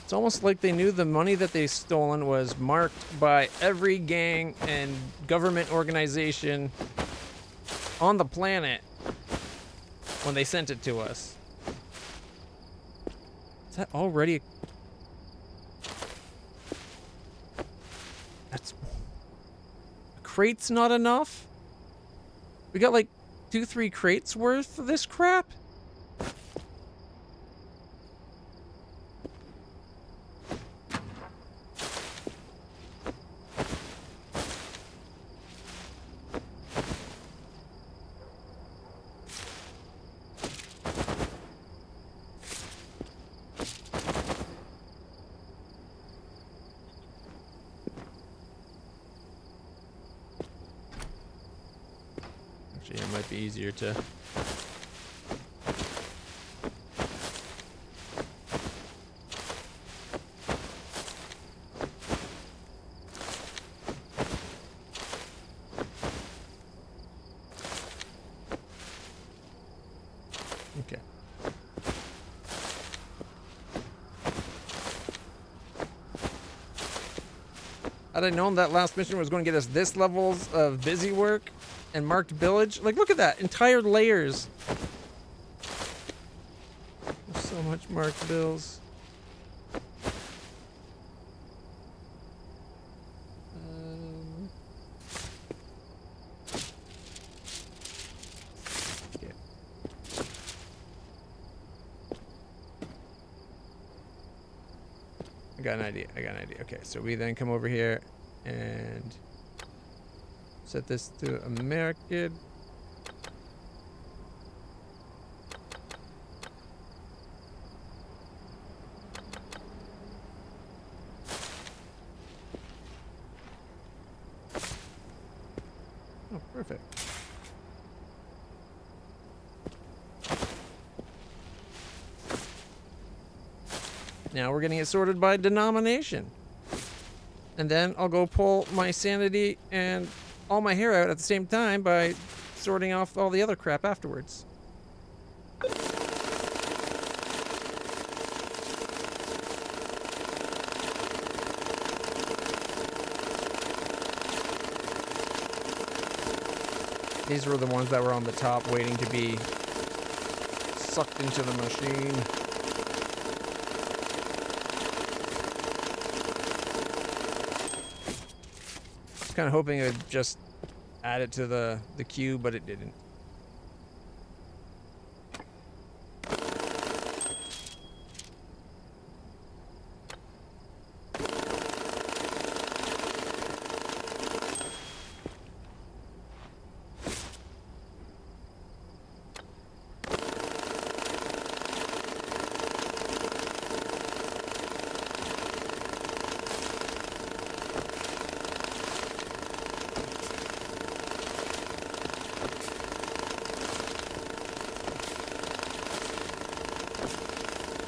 It's almost like they knew the money that they stolen was marked by every gang and government organization on the planet when they sent it to us. Is that already... That's... A crate's not enough? We got like 2-3 crates worth of this crap? It might be easier to... Okay. Had I known that last mission was going to get us this levels of busy work and marked village, like look at that, entire layers. There's so much marked bills. Okay. I got an idea. Okay, so we then come over here and set this to American. Oh, perfect. Now we're getting it sorted by denomination. And then I'll go pull my sanity and all my hair out at the same time by sorting off all the other crap afterwards. These were the ones that were on the top waiting to be sucked into the machine. I was kind of hoping it would just add it to the queue, but it didn't.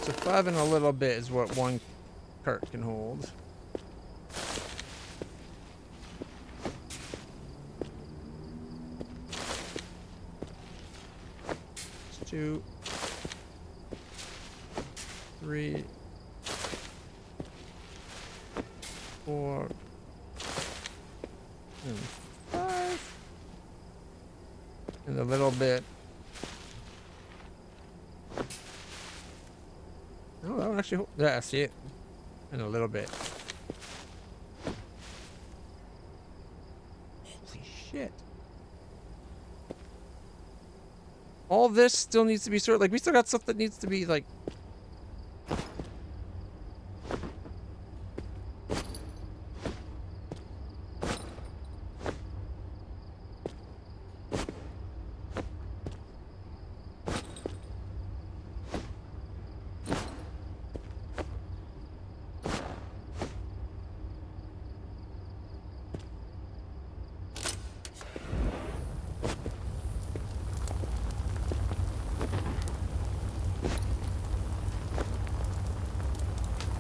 So 5 and a little bit is what one cart can hold. It's 2, 3, 4, and 5. And a little bit. Oh, that one actually hold. Yeah, see it? And a little bit. Holy shit. All this still needs to be sorted. Like, we still got stuff that needs to be, like...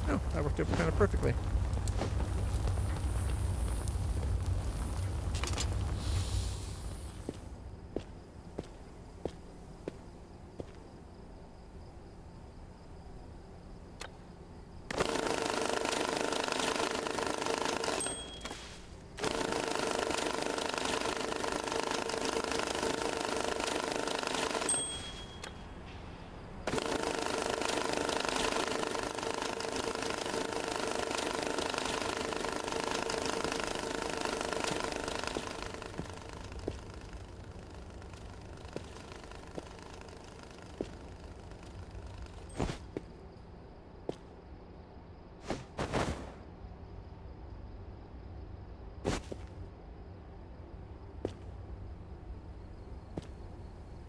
Oh, that worked out kind of perfectly.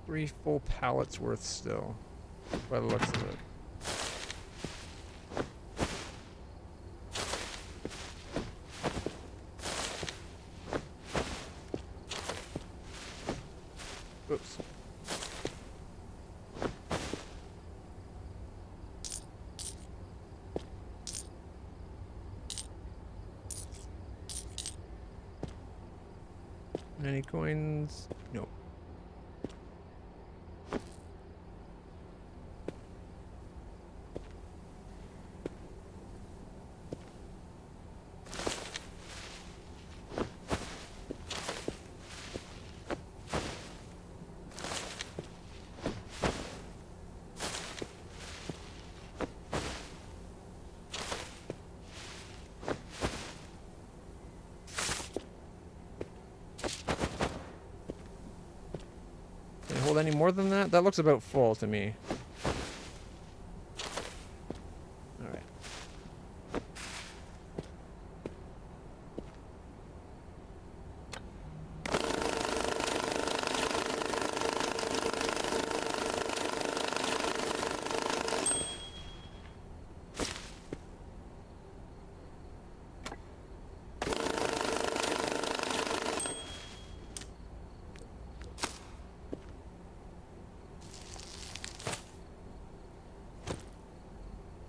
Three full pallets worth still, by the looks of it. Oops. Any coins? Nope. Can it hold any more than that? That looks about full to me. Alright.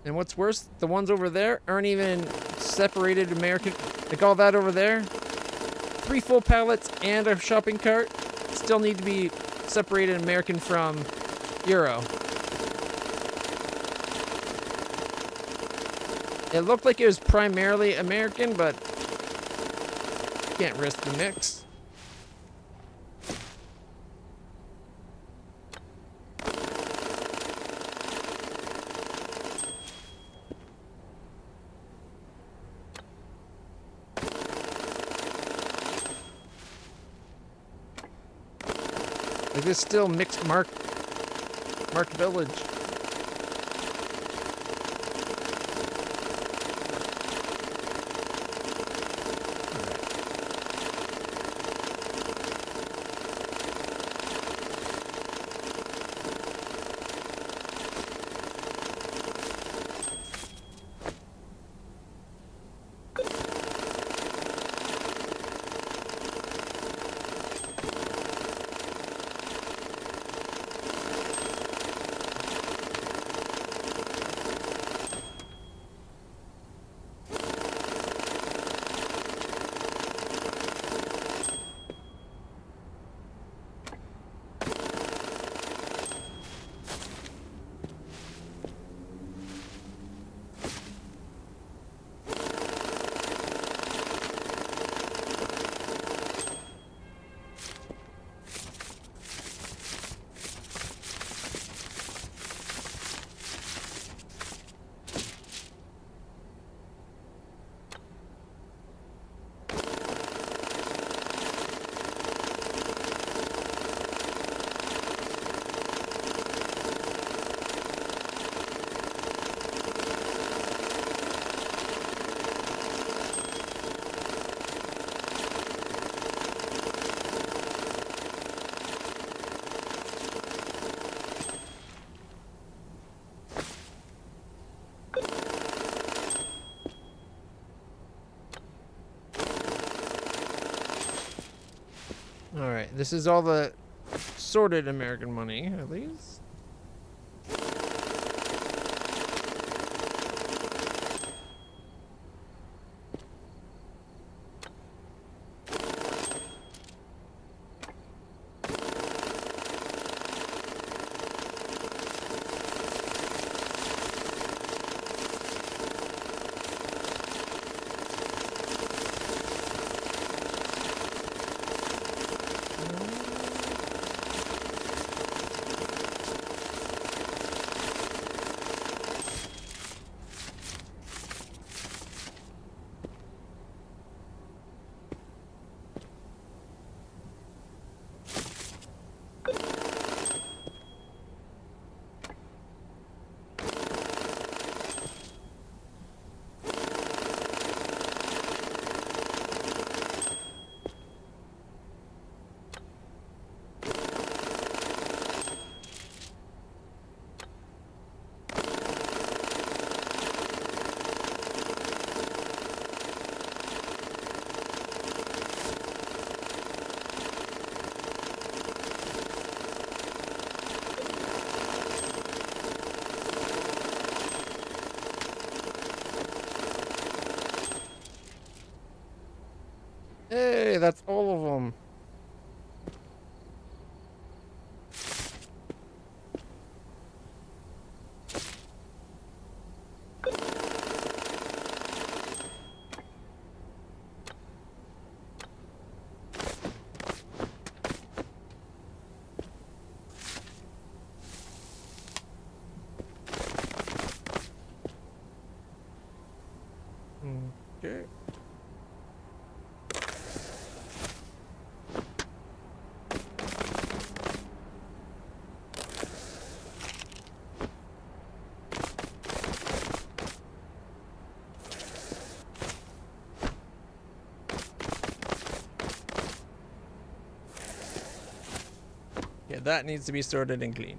And what's worse, the ones over there aren't even separated American. Like all that over there, 3 full pallets and a shopping cart still need to be separated American from Euro. It looked like it was primarily American, but can't risk the mix. Like this still mixed mark village. This is all the sorted American money, at least. Hey, that's all of them. Okay. Yeah, that needs to be sorted and cleaned.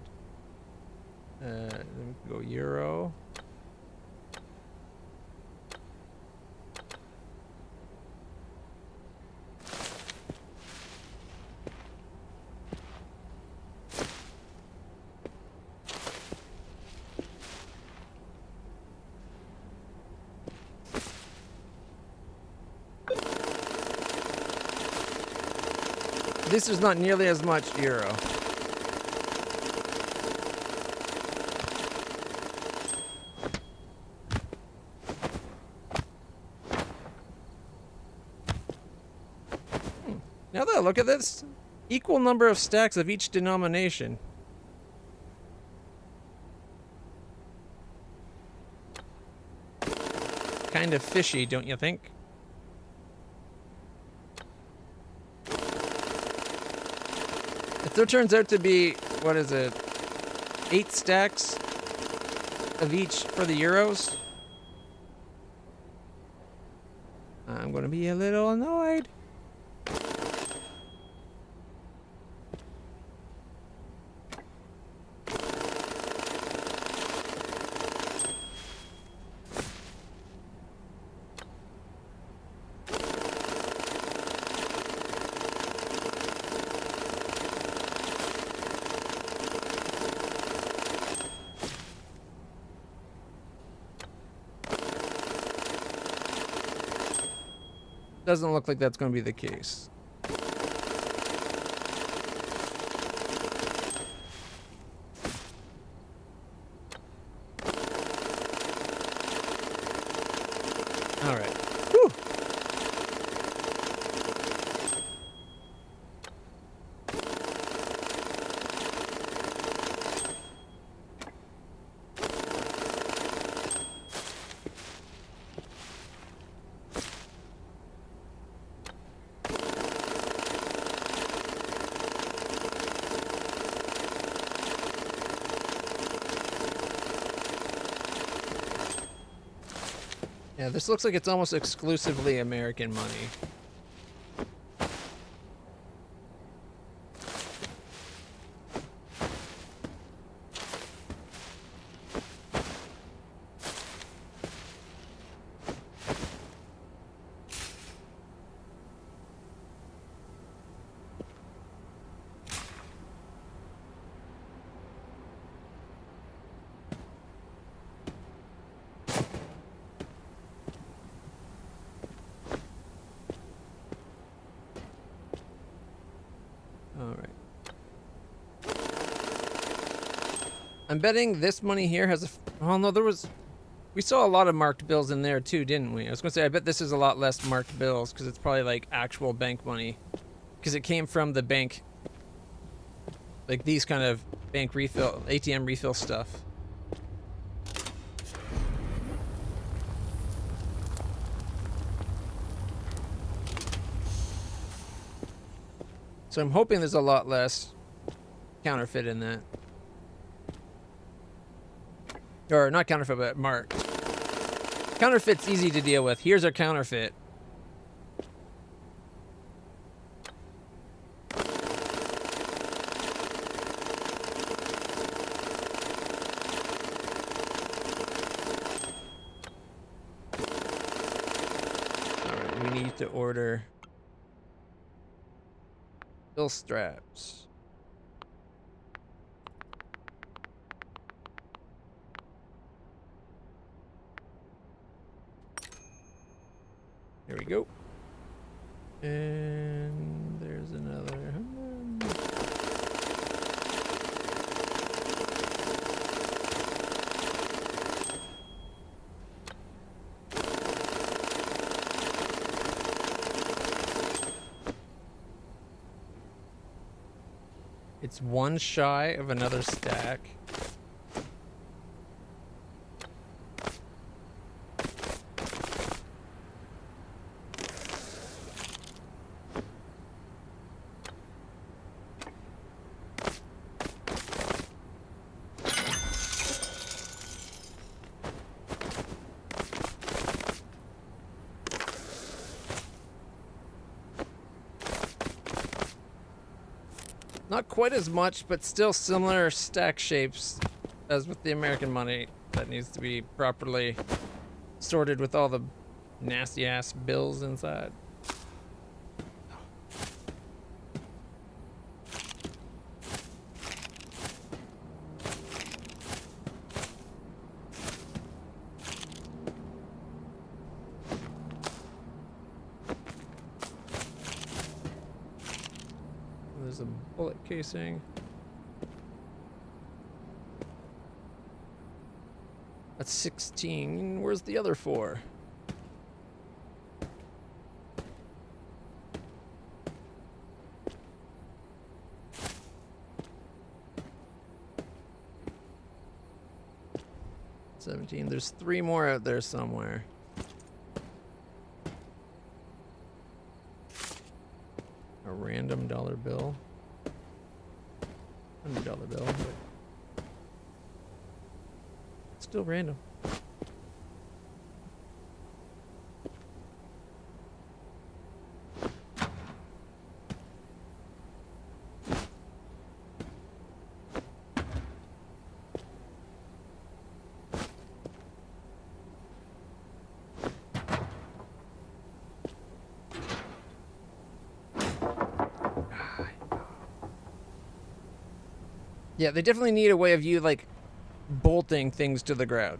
Let me go euro. This is not nearly as much euro. Now that I look at this, equal number of stacks of each denomination. Kind of fishy, don't you think? If there turns out to be, what is it, 8 stacks of each for the euros, I'm gonna be a little annoyed. Doesn't look like that's going to be the case. All right. Whew. Yeah, this looks like it's almost exclusively American money. I'm betting this money here has a... Oh, no, there was... We saw a lot of marked bills in there too, didn't we? I was going to say, I bet this is a lot less marked bills because it's probably like actual bank money. Because it came from the bank. Like these kind of bank refill, ATM refill stuff. So I'm hoping there's a lot less counterfeit in that. Or not counterfeit, but marked. Counterfeit's easy to deal with. Here's our counterfeit. Alright, we need to order bill straps. There we go. And there's another. It's one shy of another stack. Not quite as much, but still similar stack shapes as with the American money. That needs to be properly sorted with all the nasty ass bills inside. There's a bullet casing. That's 16. Where's the other 4? There's 3 more out there somewhere. A random dollar bill. $100 bill, but still random. Yeah, they definitely need a way of you, like, bolting things to the ground.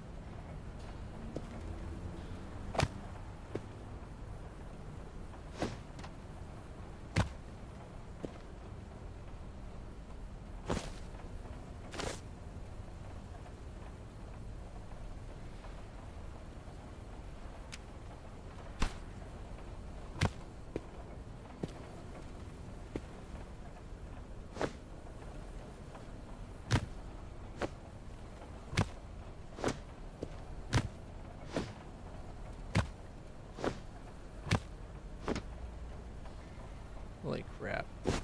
Holy crap. Okay,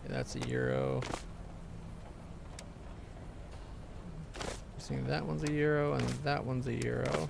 that's a euro. That one's a euro and that one's a euro.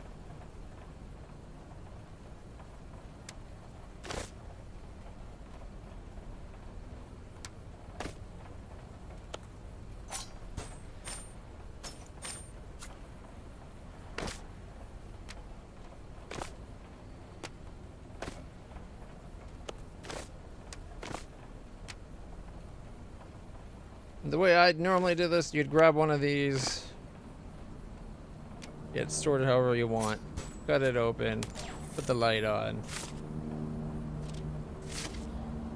The way I normally do this, you'd grab one of these. Get sorted however you want. Cut it open. Put the light on.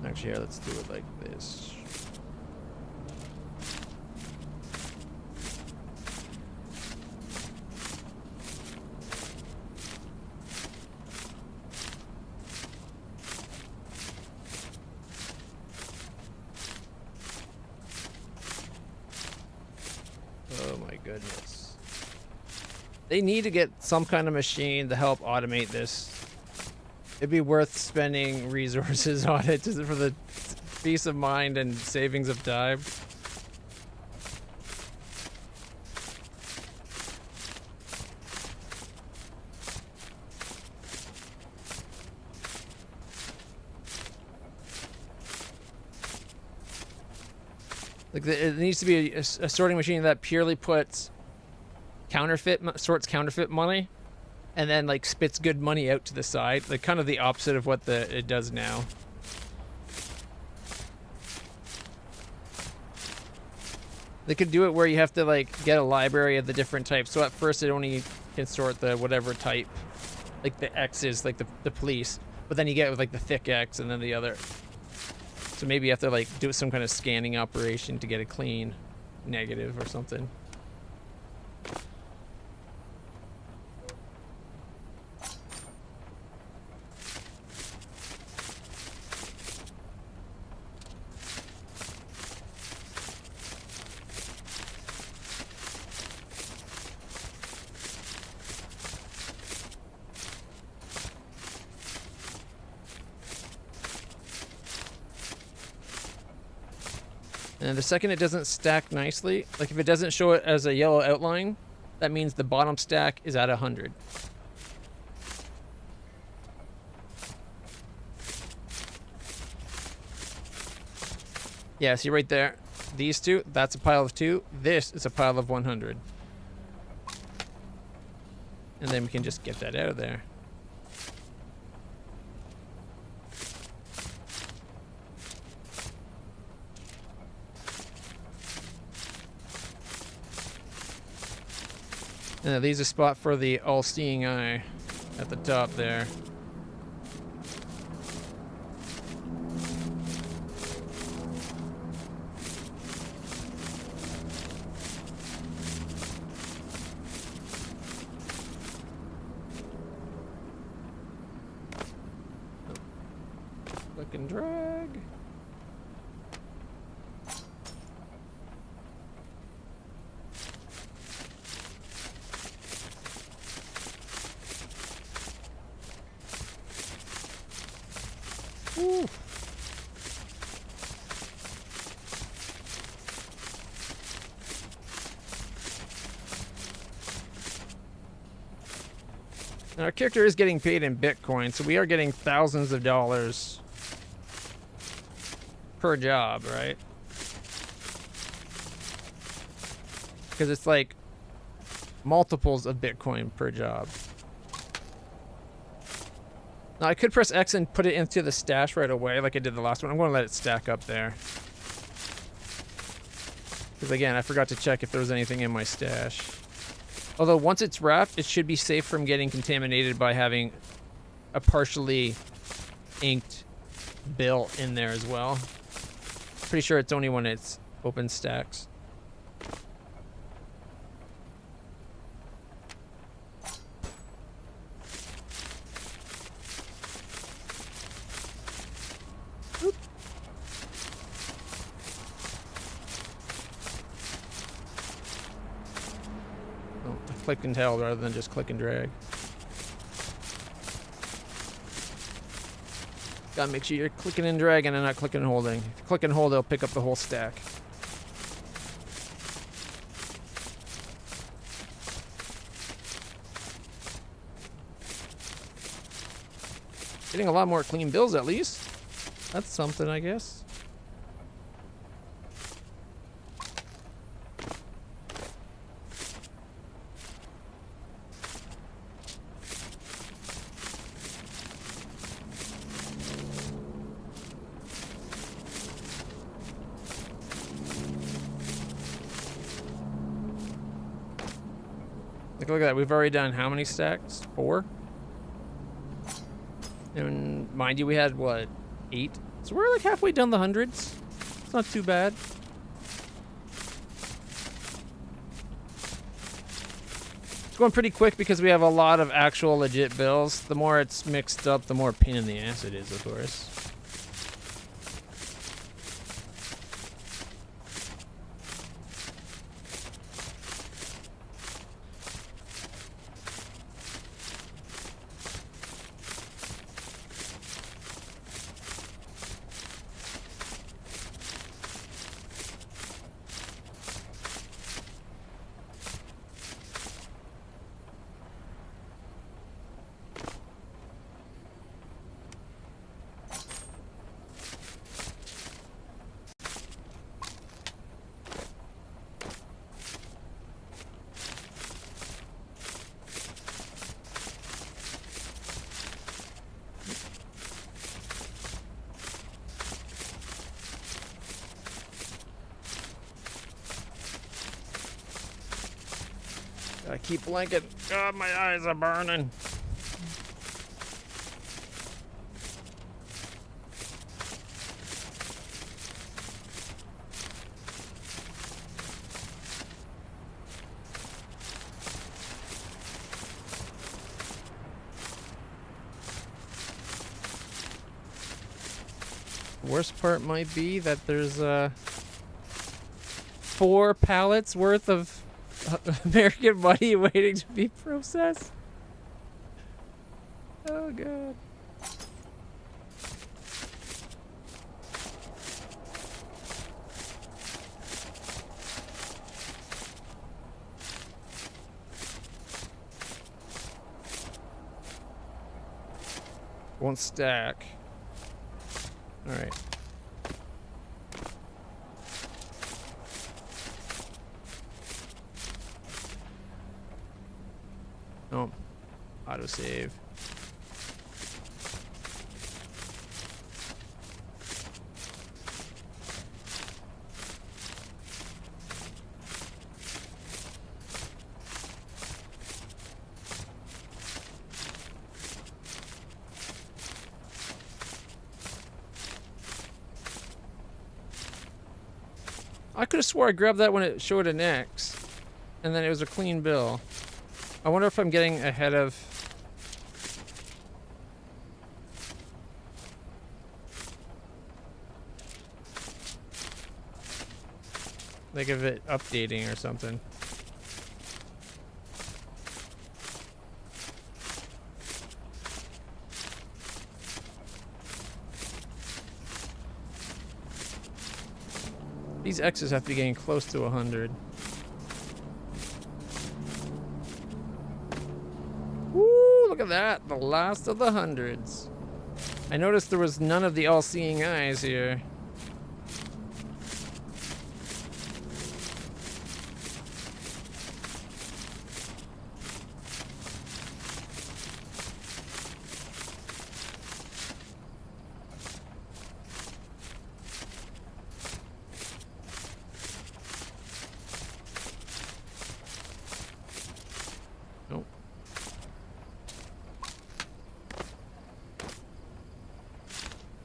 Actually, here, let's do it like this. Oh my goodness. They need to get some kind of machine to help automate this. It'd be worth spending resources on it just for the peace of mind and savings of time. Like it needs to be a sorting machine that purely puts sorts counterfeit money, and then like spits good money out to the side, like kind of the opposite of what it does now. They could do it where you have to like get a library of the different types. So at first it only can sort the whatever type, like the X is like the police, but then you get with like the thick X and then the other. So maybe you have to like do some kind of scanning operation to get a clean negative or something. And the second it doesn't stack nicely, like if it doesn't show it as a yellow outline, that means the bottom stack is at 100. Yeah, see right there, these two, that's a pile of 2. This is a pile of 100. And then we can just get that out of there. And leaves a spot for the all-seeing eye at the top there. Click and drag. Ooh. Now our character is getting paid in Bitcoin, so we are getting thousands of dollars per job, right? Because it's like multiples of Bitcoin per job. Now I could press X and put it into the stash right away like I did the last one. I'm going to let it stack up there. Because again, I forgot to check if there was anything in my stash. Although once it's wrapped, it should be safe from getting contaminated by having a partially inked bill in there as well. Pretty sure it's only when it's open stacks. Click and held rather than just click and drag. Gotta make sure you're clicking and dragging and not clicking and holding. If you click and hold, it'll pick up the whole stack. Getting a lot more clean bills at least. That's something, I guess. Look at that. We've already done how many stacks? 4? And mind you, we had, what, 8? So we're like halfway down the hundreds. It's not too bad. It's going pretty quick because we have a lot of actual legit bills. The more it's mixed up, the more pain in the ass it is, of course. Gotta keep blinking. God, my eyes are burning. The worst part might be that there's 4 pallets worth of American money waiting to be processed. Oh god. Won't stack. All right. Oh, autosave. I could have swore I grabbed that when it showed an X, and then it was a clean bill. I wonder if I'm getting ahead of... like of it updating or something. These X's have to be getting close to 100. Woo! Look at that. The last of the hundreds. I noticed there was none of the all-seeing eyes here.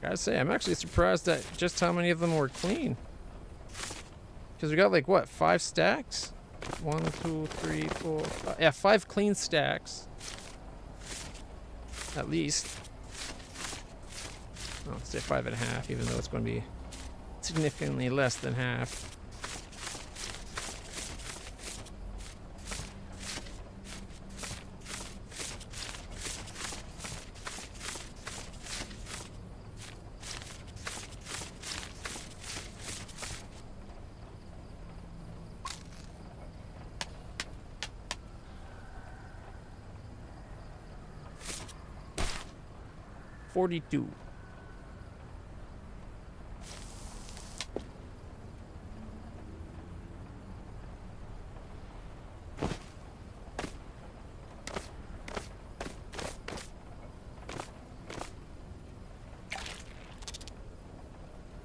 Gotta say, I'm actually surprised at just how many of them were clean. Because we got like, what, 5 stacks? 1, 2, 3, 4, 5. Yeah, 5 clean stacks. At least. I'll say 5.5, even though it's going to be significantly less than half. $42.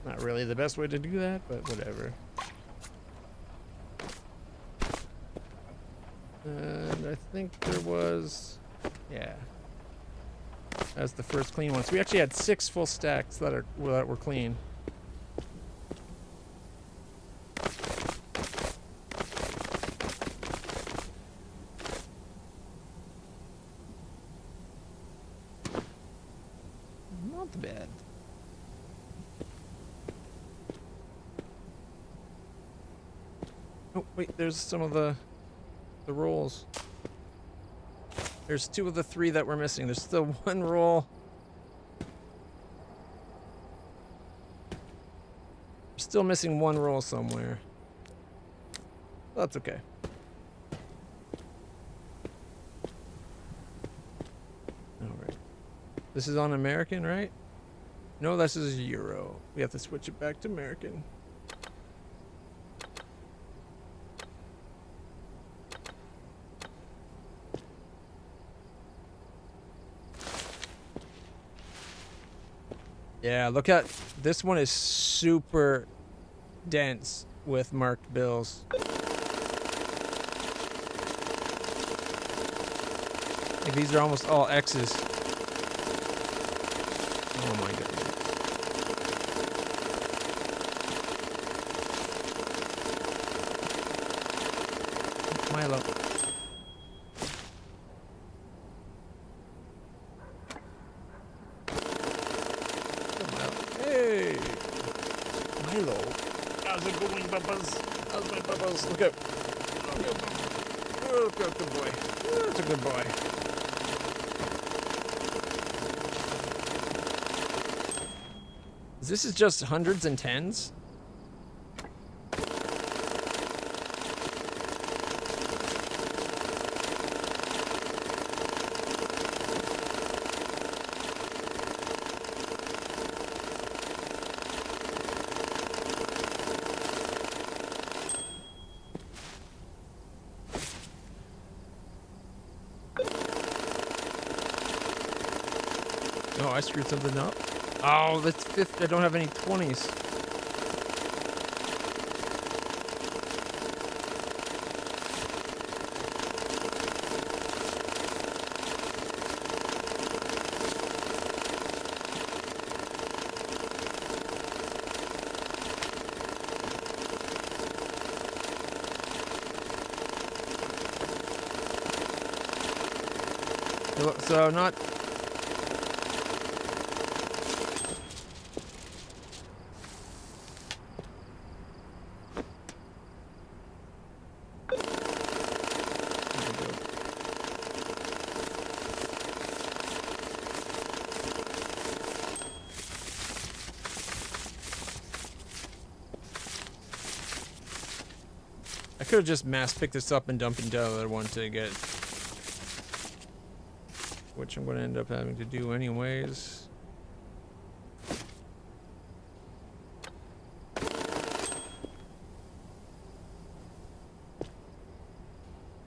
Not really the best way to do that, but whatever. And I think there was, yeah. That's the first clean one. So we actually had 6 full stacks that were clean. Not bad. Oh wait, there's some of the rolls. There's 2 of the 3 that we're missing. There's still 1 roll. We're still missing 1 roll somewhere. That's okay. Alright. This is on American, right? No, this is Euro. We have to switch it back to American. Yeah, look at this one is super dense with marked bills. Like these are almost all X's. Oh my goodness. Milo. Hey! Milo. How's it going, Bubbles? How's my Bubbles? Look out. Oh, good boy. That's a good boy. This is just hundreds and tens? Oh, I screwed something up. Oh, that's 50. I don't have any 20s. So not... I could have just mass picked this up and dumped into the other one to get, which I'm going to end up having to do anyways.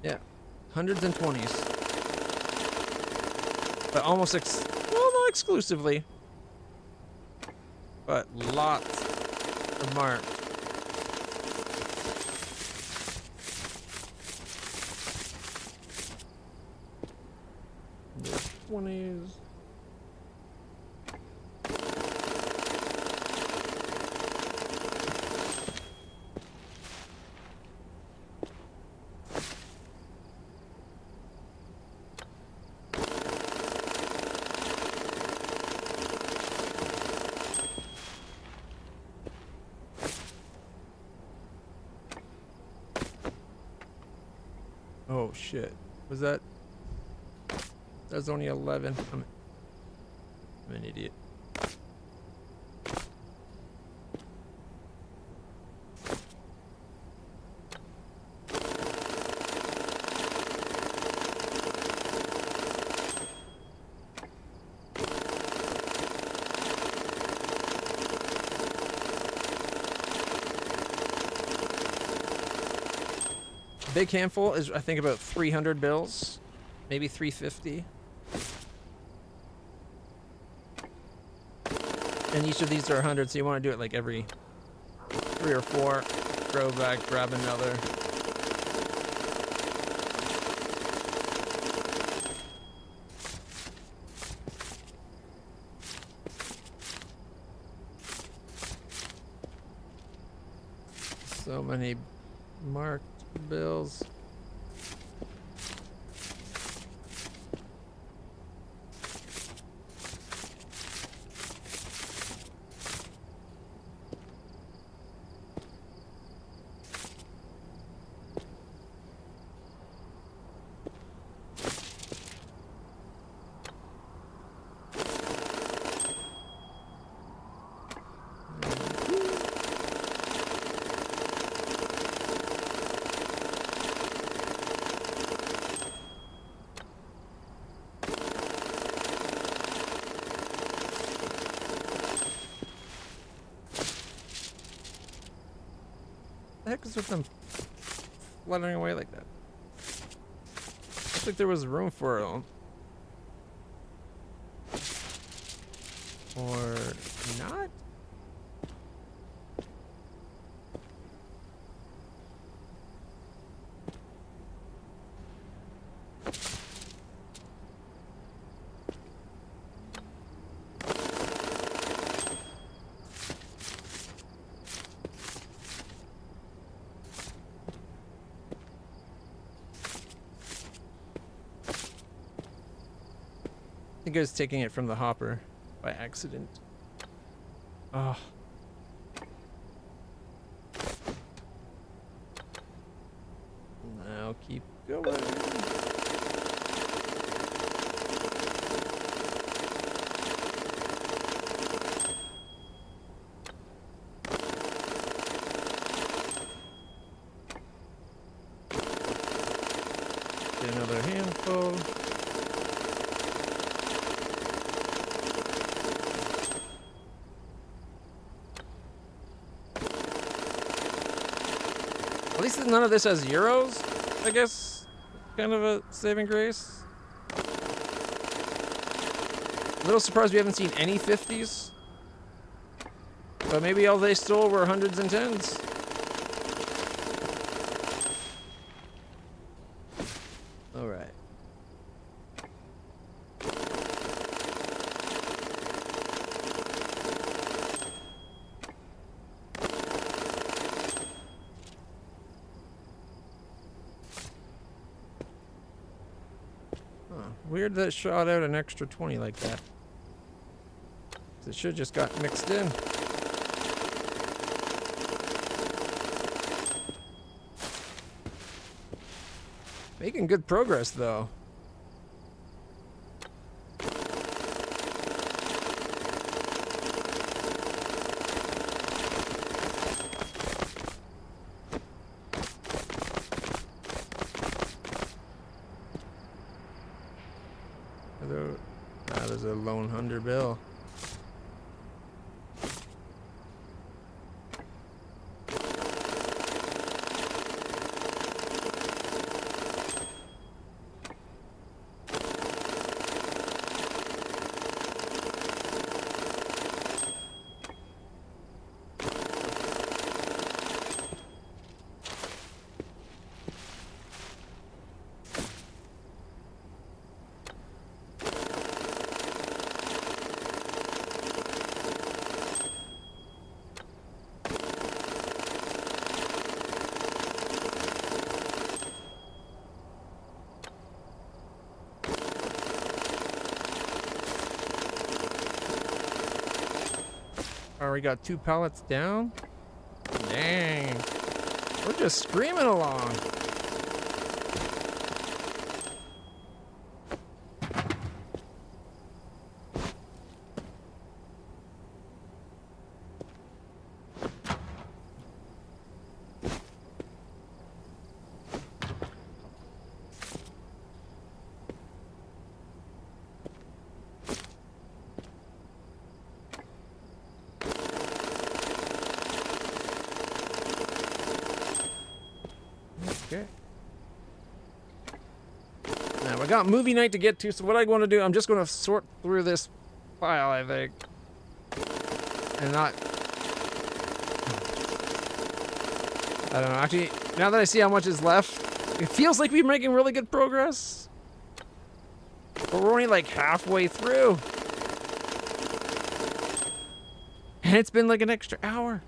Yeah, hundreds and 20s, but almost well, not exclusively, but lots of marks. 20s. Oh shit. Was that? That's only 11. I'm an idiot. Big handful is, I think, about 300 bills, maybe 350. And each of these are 100, so you want to do it like every 3 or 4. Throw back, grab another. So many marked bills. The heck is with them fluttering away like that? Looks like there was room for them. Or not? I think I was taking it from the hopper by accident. Oh. Now keep going. Get another handful. At least none of this has euros, I guess. Kind of a saving grace. A little surprised we haven't seen any 50s. But maybe all they stole were hundreds and tens. Alright. Weird that it shot out an extra 20 like that. It should just got mixed in. Making good progress though. There's a lone $100 bill. We got 2 pallets down. Dang. We're just screaming along. Okay. Now we got movie night to get to, so what I want to do, I'm just going to sort through this file, I think. And not... I don't know, actually, now that I see how much is left, it feels like we're making really good progress. But we're only like halfway through. And it's been like an extra hour.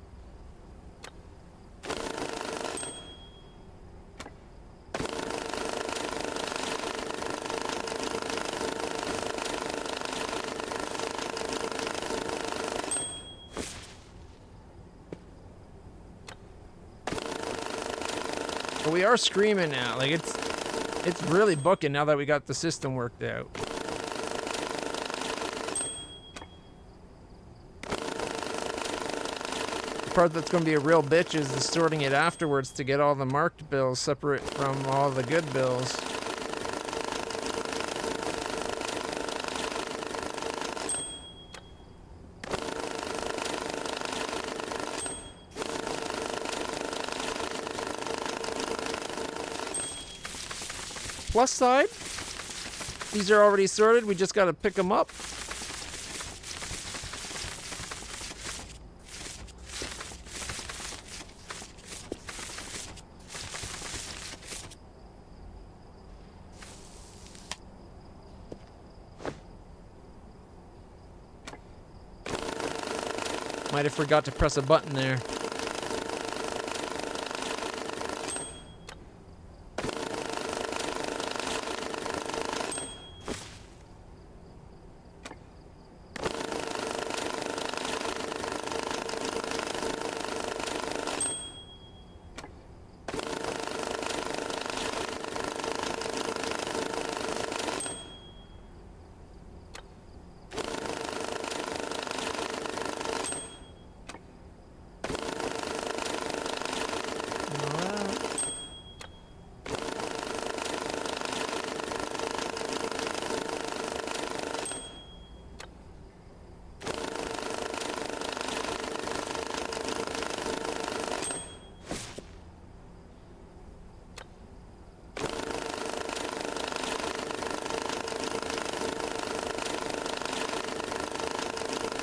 But we are screaming now. Like, it's really booking now that we got the system worked out. The part that's going to be a real bitch is the sorting it afterwards to get all the marked bills separate from all the good bills. Plus side, these are already sorted. We just got to pick them up. Might have forgot to press a button there.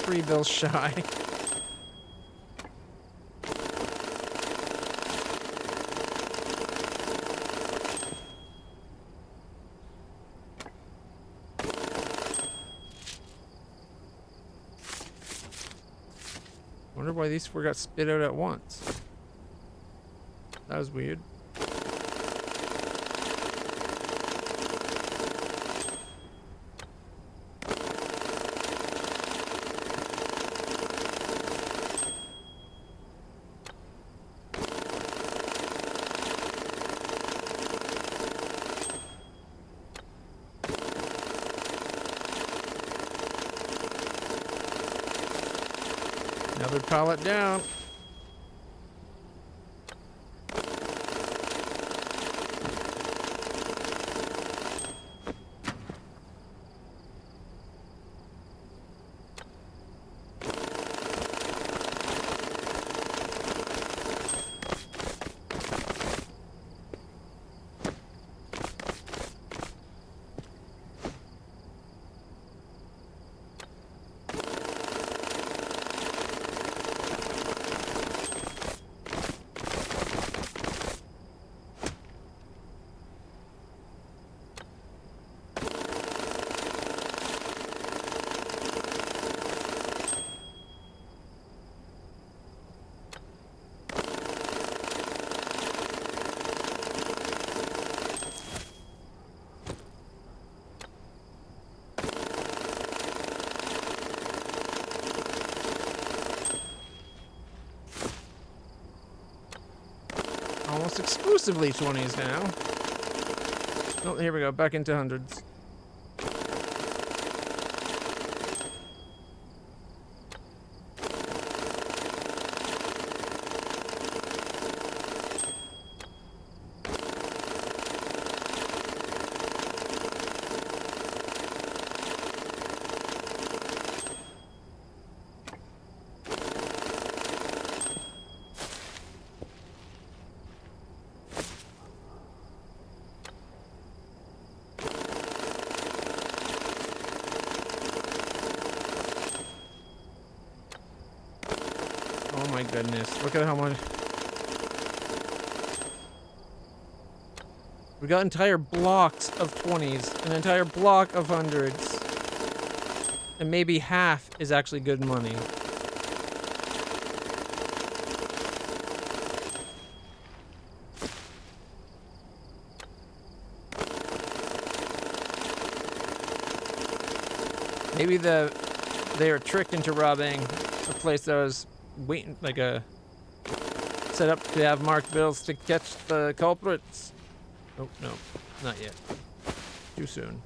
Three bills shy. Wonder why these four got spit out at once. That was weird. Another pallet down. Almost exclusively 20s now. Oh, here we go. Back into hundreds. Oh my goodness, look at how much. We got entire blocks of 20s, an entire block of hundreds. And maybe half is actually good money. Maybe they were tricked into robbing a place that was waiting, like a set up to have marked bills to catch the culprits. Oh, no, not yet. Too soon.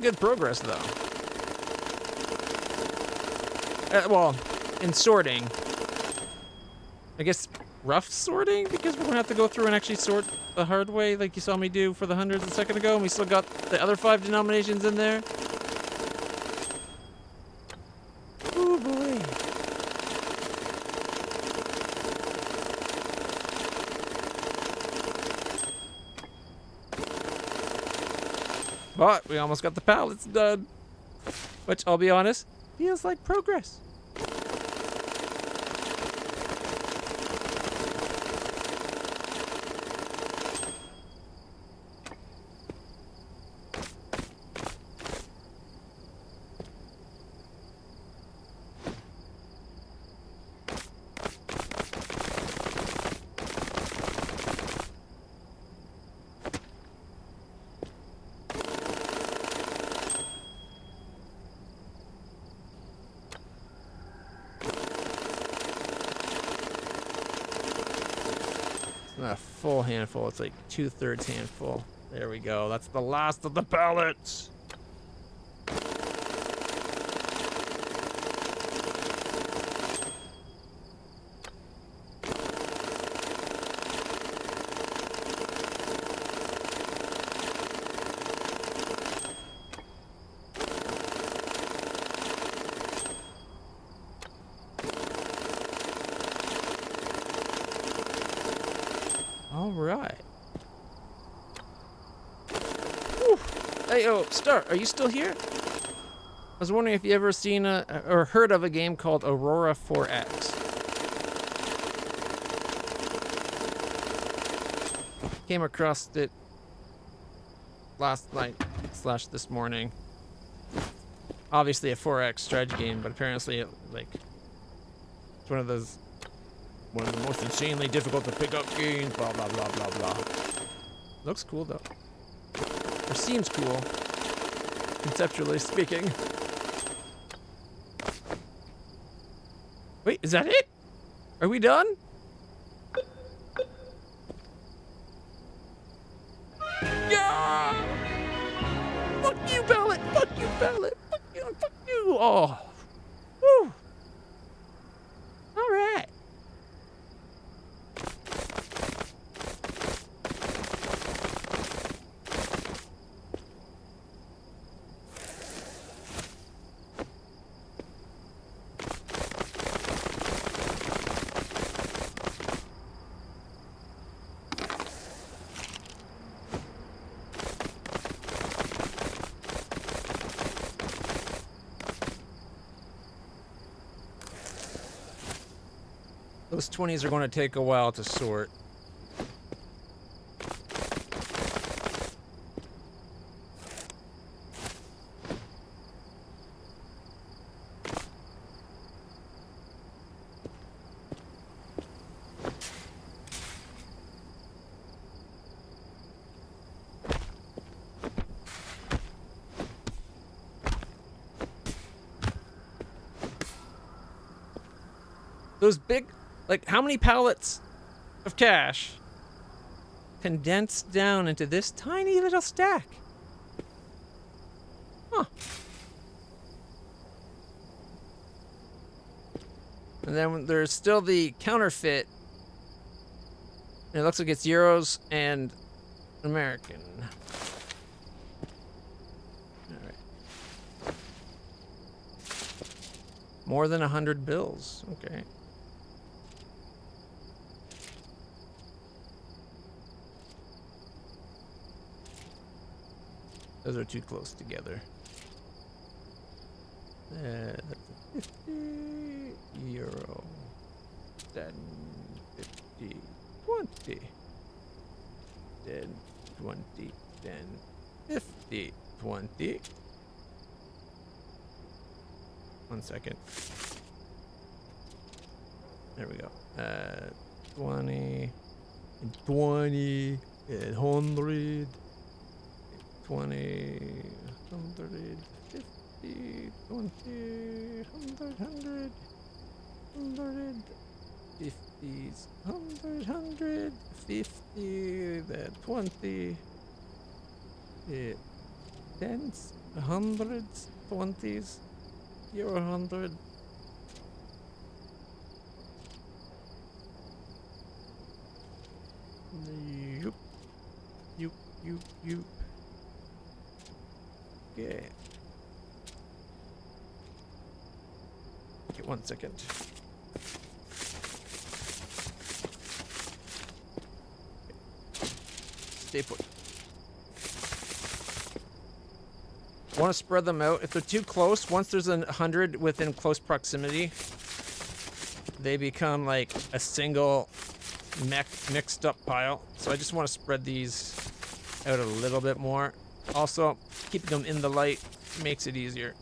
Good progress though. Well, in sorting. I guess rough sorting, because we're gonna have to go through and actually sort the hard way like you saw me do for the hundreds a second ago, and we still got the other 5 denominations in there. Oh boy. But we almost got the pallets done. Which, I'll be honest, feels like progress. Not a full handful, it's like 2/3 handful. There we go. That's the last of the pallets. All right. Whew. Hey, oh, Star, are you still here? I was wondering if you ever seen or heard of a game called Aurora 4X. Came across it last night / this morning. Obviously a 4X strategy game, but apparently it's one of the most insanely difficult to pick up games, blah, blah, blah, blah, blah. Looks cool, though. Or seems cool, conceptually speaking. Wait, is that it? Are we done? Yeah! Fuck you, Ballot! Fuck you, Ballot! Fuck you! Fuck you! Oh! Woo! All right. Those 20s are going to take a while to sort. Those big, like, how many pallets of cash condensed down into this tiny little stack? Huh. And then there's still the counterfeit. And it looks like it's euros and American. All right. More than 100 bills. Okay. Those are too close together. That's a 50 euro. Then 50, 20. Then 20, then 50, 20. 1 second. There we go. 20, and 20, and 100, 20, 100, 50, 20, 100, 100, 50s, 100, 50, then 20, tens, hundreds, 20s, you're 100. Yoop, yoop, yoop, yoop. Yeah. Okay, 1 second. Stay put. Want to spread them out. If they're too close, once there's 100 within close proximity, they become like a single mixed up pile. So I just want to spread these out a little bit more. Also, keeping them in the light makes it easier.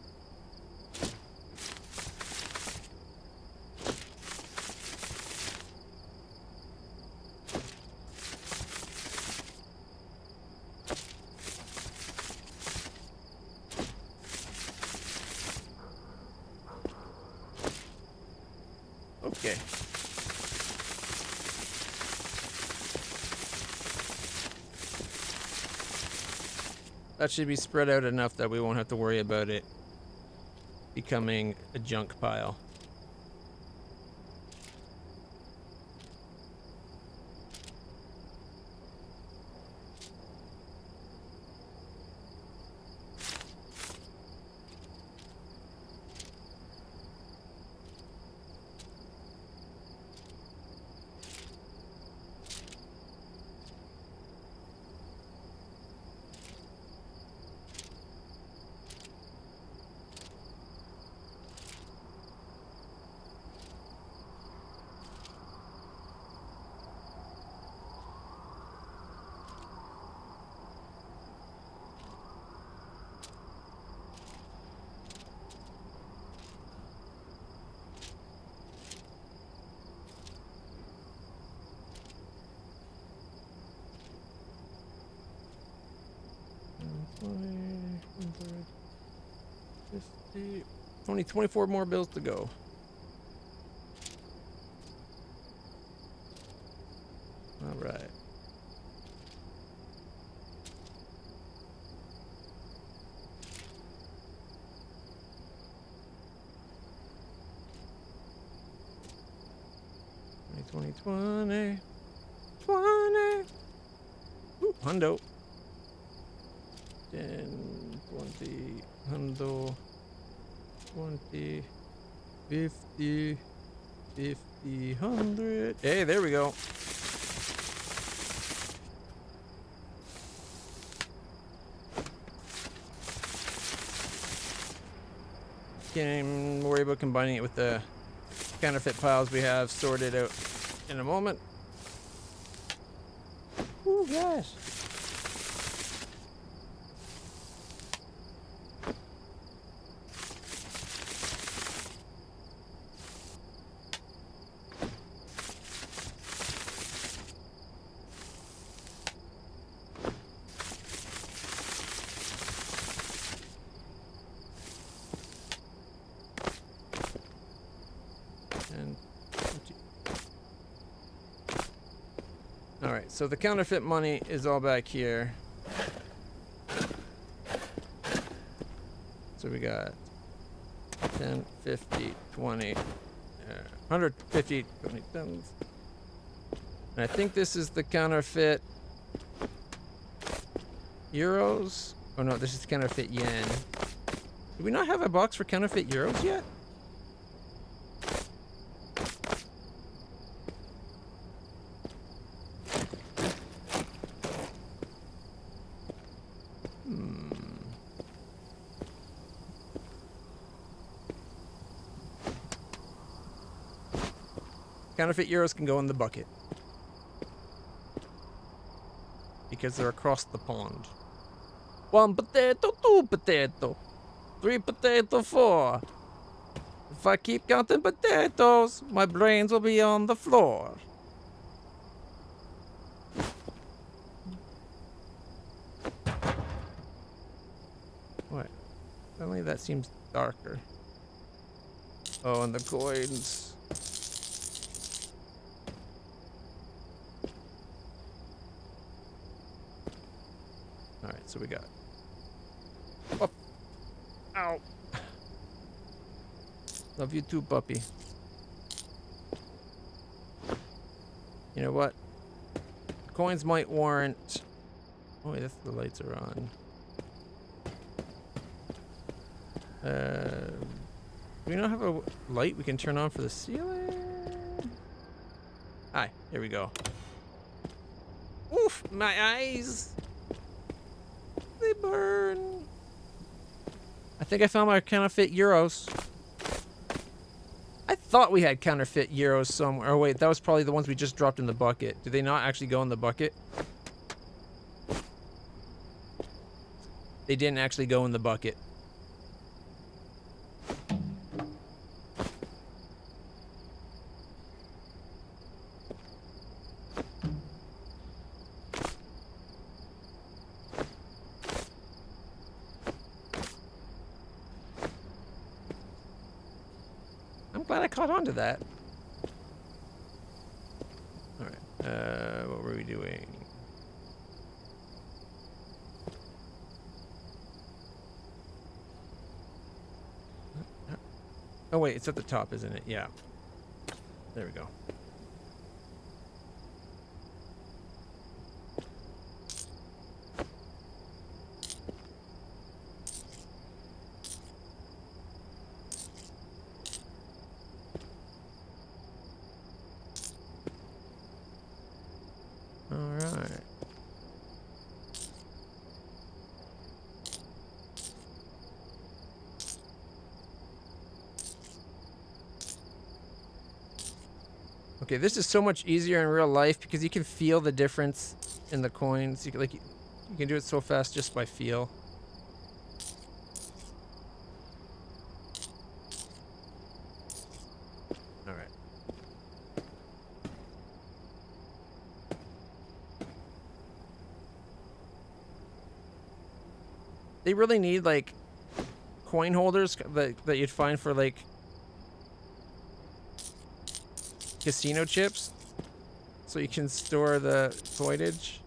Okay. That should be spread out enough that we won't have to worry about it becoming a junk pile. Only 24 more bills to go. All right. Twenty, 20. Ooh, hundo. 10, 20, hundo. 20, 50, 50, 100. Hey, there we go. Can't worry about combining it with the counterfeit piles we have sorted out in a moment. Ooh, yes. Alright, so the counterfeit money is all back here. So we got 10, 50, 20, 150, 20 tons. And I think this is the counterfeit euros. Oh no, this is counterfeit yen. Do we not have a box for counterfeit euros yet? Counterfeit euros can go in the bucket. Because they're across the pond. 1 potato, 2 potato, 3 potato, 4. If I keep counting potatoes, my brains will be on the floor. What? Suddenly that seems darker. Oh, and the coins. Alright, so we got... Oh. Ow. Love you too, puppy. You know what? Coins might warrant... Oh, wait, that's the lights are on. Do we not have a light we can turn on for the ceiling? Hi, here we go. Oof, my eyes! They burn. I think I found my counterfeit euros. I thought we had counterfeit euros somewhere. Oh wait, that was probably the ones we just dropped in the bucket. Do they not actually go in the bucket? They didn't actually go in the bucket. I'm glad I caught on to that. Alright, what were we doing? Oh wait, it's at the top, isn't it? Yeah. There we go. Alright. Okay, this is so much easier in real life because you can feel the difference in the coins. You can do it so fast just by feel. All right. They really need like coin holders that you'd find for like casino chips, so you can store the coinage.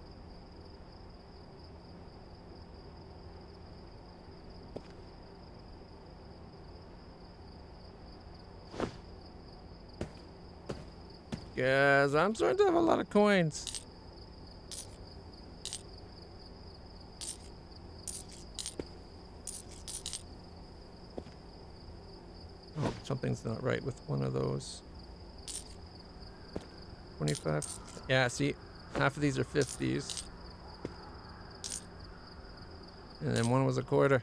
Guys, I'm starting to have a lot of coins. Oh, something's not right with one of those. 25. Yeah, see, half of these are 50s. And then one was a quarter.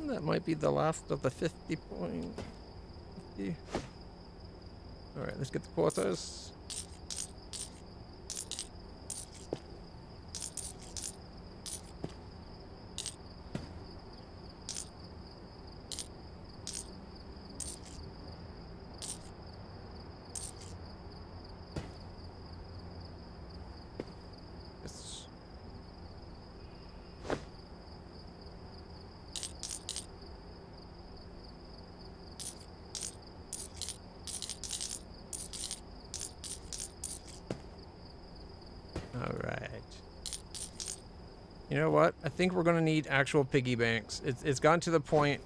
That might be the last of the 50 point. 50. All right, let's get the quarters. All right. You know what? I think we're gonna need actual piggy banks. It's gotten to the point.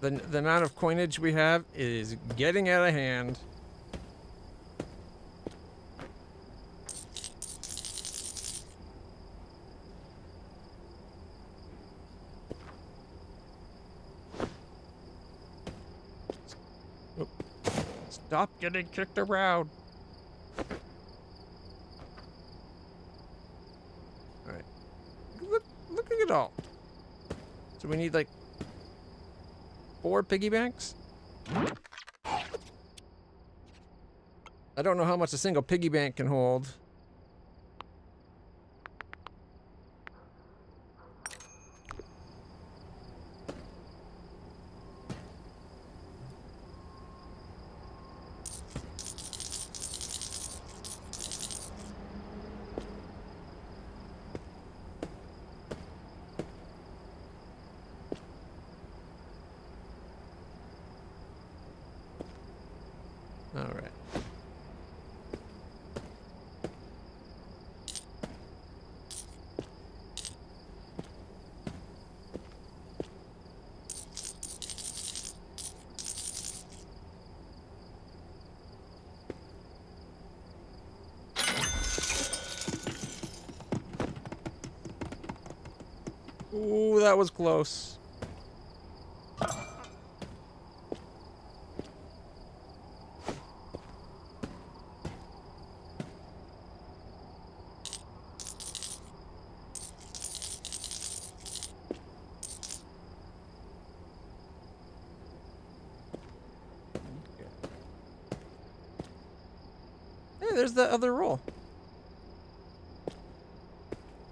The amount of coinage we have is getting out of hand. Oh. Stop getting kicked around. All right. Look at it all. So we need like 4 piggy banks? I don't know how much a single piggy bank can hold. All right. Ooh, that was close. Hey, there's the other roll.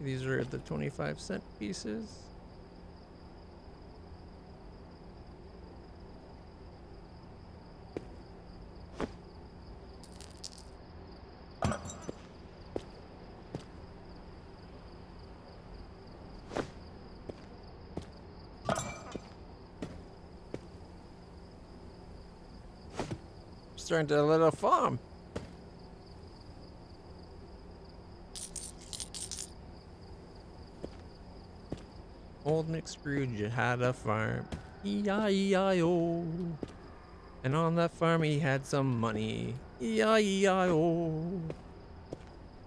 These are the 25-cent pieces. Starting to let a farm. Old McScrooge had a farm, E-I-E-I-O. And on that farm he had some money, E-I-E-I-O.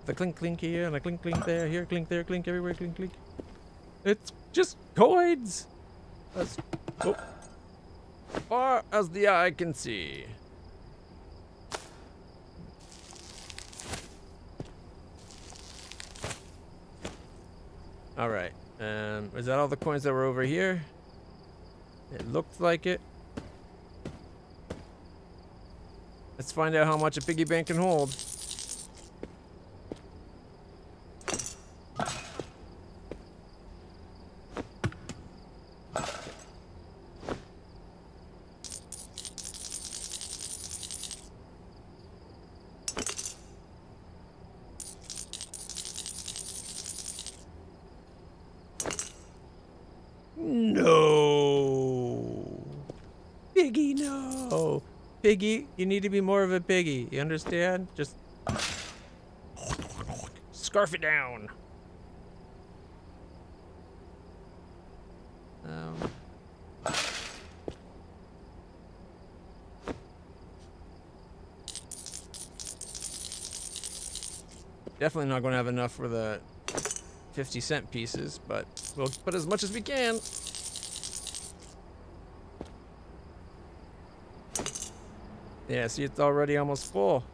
The clink clink here and a clink clink there, here clink there, clink everywhere, clink clink. It's just coins. As far as the eye can see. All right. Is that all the coins that were over here? It looked like it. Let's find out how much a piggy bank can hold. No. Piggy, no. Piggy, you need to be more of a piggy. You understand? Just scarf it down. Definitely not going to have enough for the 50-cent pieces, but we'll put as much as we can. Yeah, see, it's already almost full.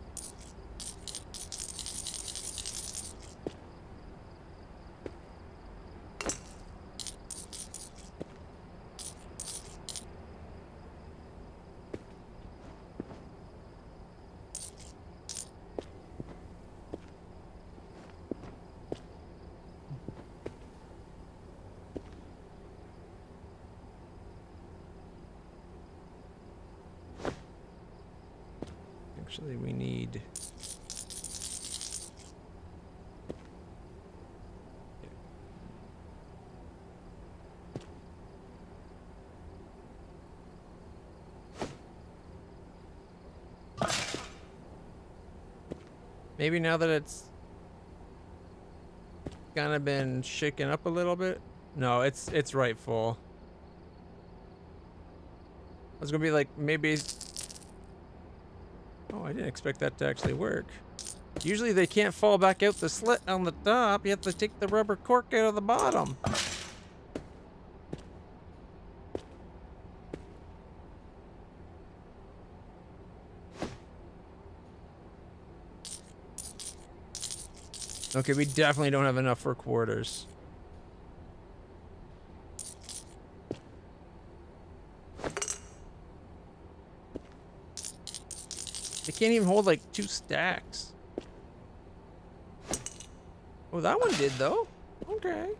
Actually, we need... Maybe now that it's kind of been shaken up a little bit. No, it's right full. I was gonna be like, maybe. Oh, I didn't expect that to actually work. Usually they can't fall back out the slit on the top. You have to take the rubber cork out of the bottom. Okay, we definitely don't have enough for quarters. They can't even hold like 2 stacks. Oh, that one did though. Okay.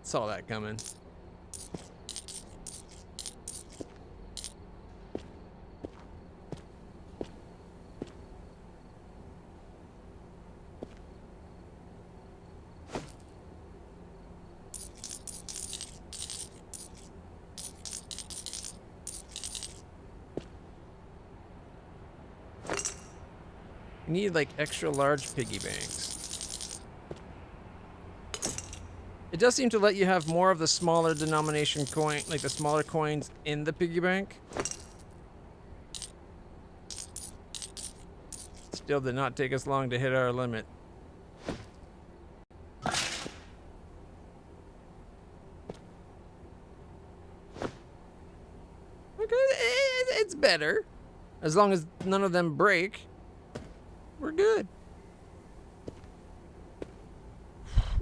Saw that coming. You need like extra large piggy banks. It does seem to let you have more of the smaller denomination coin, like the smaller coins in the piggy bank. Still did not take us long to hit our limit. Okay, it's better. As long as none of them break, we're good.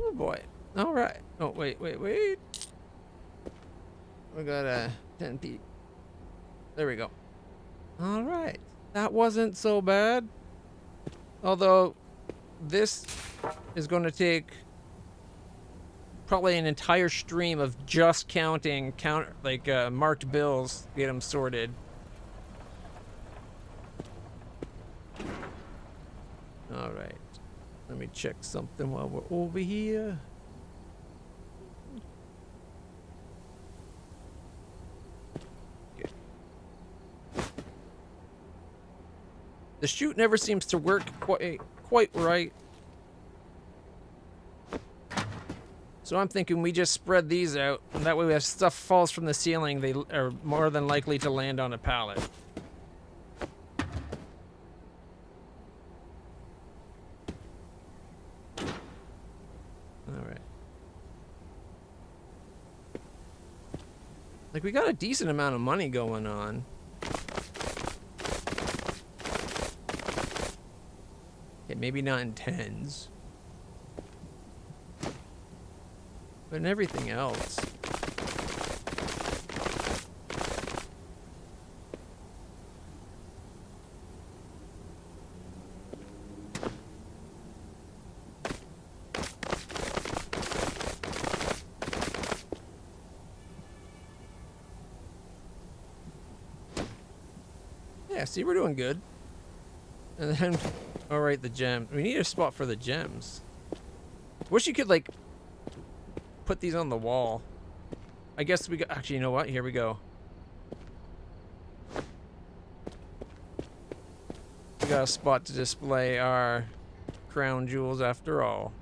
Oh boy. All right. Oh, wait. We got a 10p. There we go. All right. That wasn't so bad. Although this is going to take probably an entire stream of just counting marked bills to get them sorted. All right. Let me check something while we're over here. Okay. The chute never seems to work quite right. So I'm thinking we just spread these out, and that way if stuff falls from the ceiling, they are more than likely to land on a pallet. Alright. Like, we got a decent amount of money going on. Okay, maybe not in tens. But in everything else. Yeah, see, we're doing good. And then, alright, the gems. We need a spot for the gems. Wish you could, like, put these on the wall. I guess we got, actually, you know what? Here we go. We got a spot to display our crown jewels after all.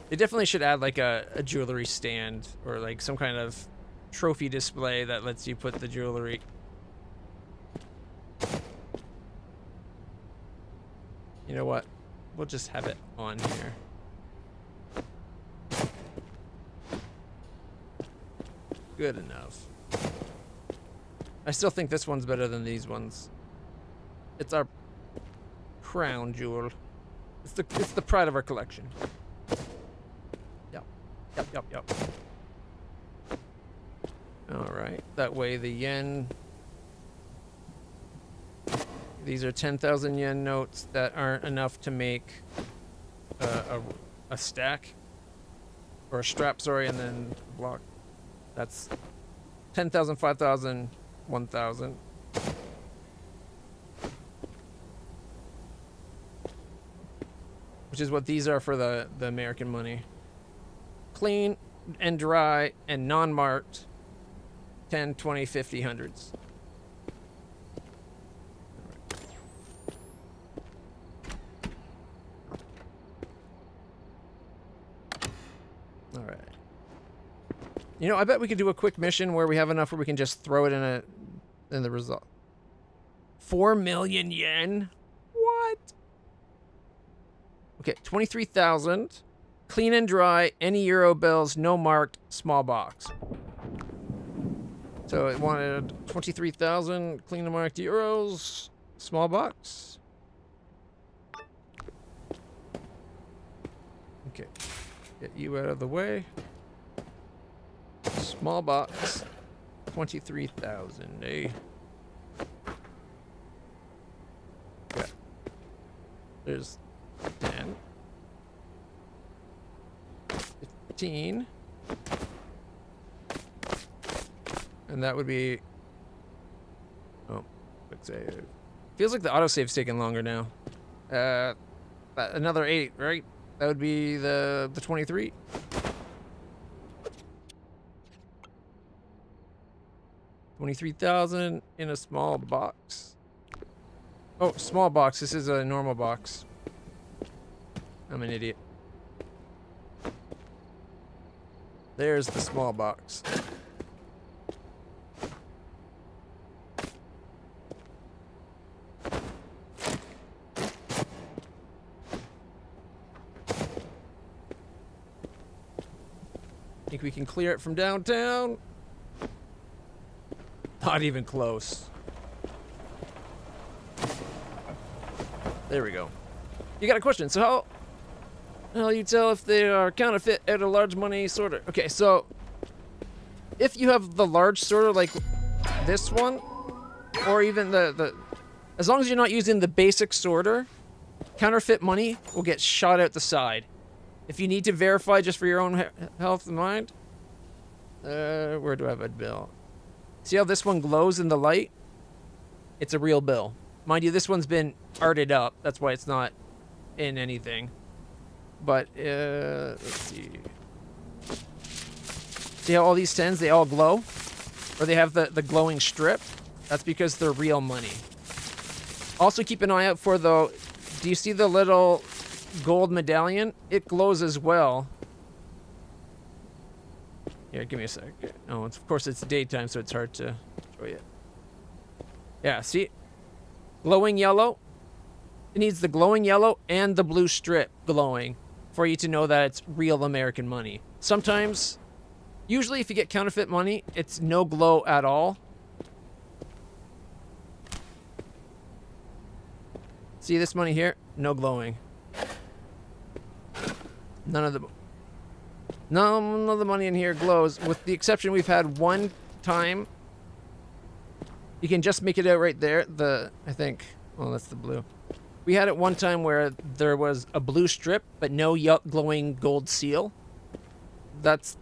They definitely should add like a jewelry stand or like some kind of trophy display that lets you put the jewelry. You know what? We'll just have it on here. Good enough. I still think this one's better than these ones. It's our crown jewel. It's the pride of our collection. Yep. Alright, that way the yen... These are 10,000 yen notes that aren't enough to make a stack. Or a strap, sorry, and then a block. That's 10,000, 5,000, 1,000. Which is what these are for the American money. Clean and dry and non-marked. 10, 20, 50, hundreds. All right. You know, I bet we could do a quick mission where we have enough where we can just throw it in the result. 4 million yen? What? Okay, 23,000. Clean and dry, any euro bills, no marked, small box. So it wanted 23,000 clean and marked euros, small box. Okay, get you out of the way. Small box, 23,000, eh? Yeah. There's 10. 15. And that would be... Oh, quick save. Feels like the autosave's taking longer now. Another 8, right? That would be the 23. $23,000 in a small box. Oh, small box. This is a normal box. I'm an idiot. There's the small box. Think we can clear it from downtown? Not even close. There we go. You got a question. So how you tell if they are counterfeit at a large money sorter? Okay, so if you have the large sorter like this one, or even the as long as you're not using the basic sorter, counterfeit money will get shot out the side. If you need to verify just for your own health and mind, where do I have a bill? See how this one glows in the light? It's a real bill. Mind you, this one's been arted up. That's why it's not in anything. But, let's see. See how all these 10s, they all glow? Or they have the glowing strip? That's because they're real money. Also keep an eye out for the... Do you see the little gold medallion? It glows as well. Here, give me a sec. Oh, of course it's daytime, so it's hard to show you. Yeah, see? Glowing yellow. It needs the glowing yellow and the blue strip glowing for you to know that it's real American money. Sometimes, usually if you get counterfeit money, it's no glow at all. See this money here? No glowing. None of the money in here glows, with the exception we've had one time. You can just make it out right there. I think, well, that's the blue. We had it one time where there was a blue strip, but no glowing gold seal. I've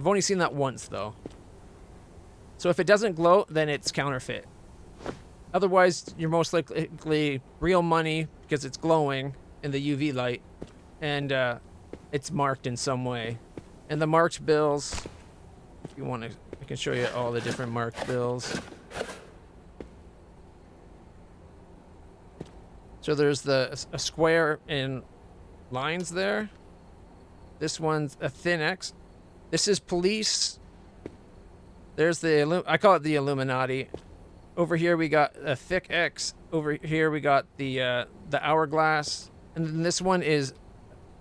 only seen that once though. So if it doesn't glow, then it's counterfeit. Otherwise, you're most likely real money because it's glowing in the UV light, and it's marked in some way. And the marked bills, if you want to, I can show you all the different marked bills. So there's a square in lines there. This one's a thin X. This is police. There's I call it the Illuminati. Over here we got a thick X. Over here we got the hourglass. And then this one is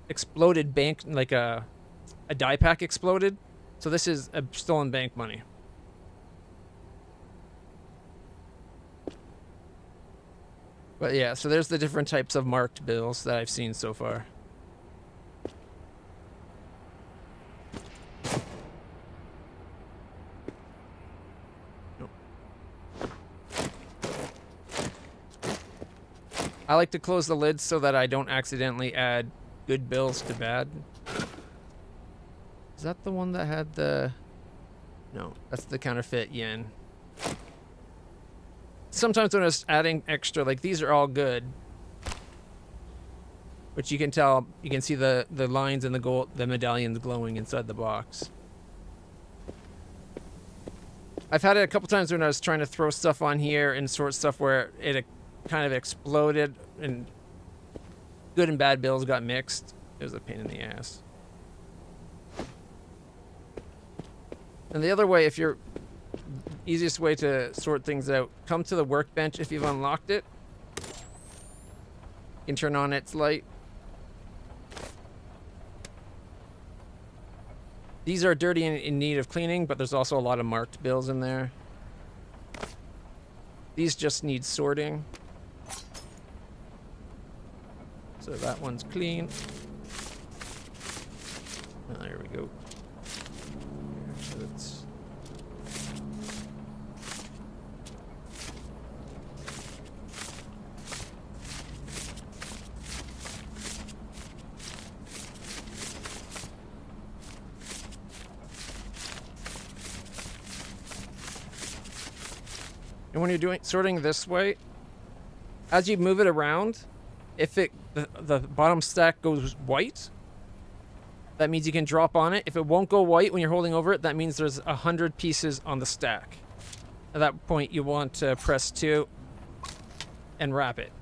exploded bank, like a die pack exploded. So this is a stolen bank money. But yeah, so there's the different types of marked bills that I've seen so far. I like to close the lids so that I don't accidentally add good bills to bad. Is that the one that had the... No, that's the counterfeit yen. Sometimes when I was adding extra, like these are all good. But you can tell, you can see the lines and the gold, the medallions glowing inside the box. I've had it a couple times when I was trying to throw stuff on here and sort stuff where it kind of exploded and good and bad bills got mixed. It was a pain in the ass. And the other way, if you're easiest way to sort things out, come to the workbench if you've unlocked it. You can turn on its light. These are dirty and in need of cleaning, but there's also a lot of marked bills in there. These just need sorting. So that one's clean. Oh, there we go. So it's... And when you're doing sorting this way, as you move it around, if the bottom stack goes white, that means you can drop on it. If it won't go white when you're holding over it, that means there's 100 pieces on the stack. At that point, you want to press 2 and wrap it.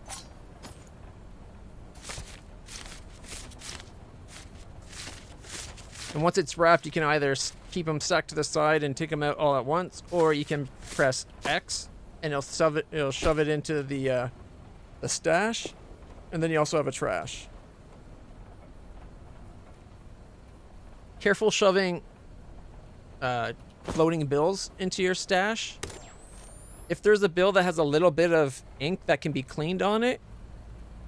And once it's wrapped, you can either keep them stuck to the side and take them out all at once, or you can press X and it'll shove it into the stash, and then you also have a trash. Careful shoving floating bills into your stash. If there's a bill that has a little bit of ink that can be cleaned on it,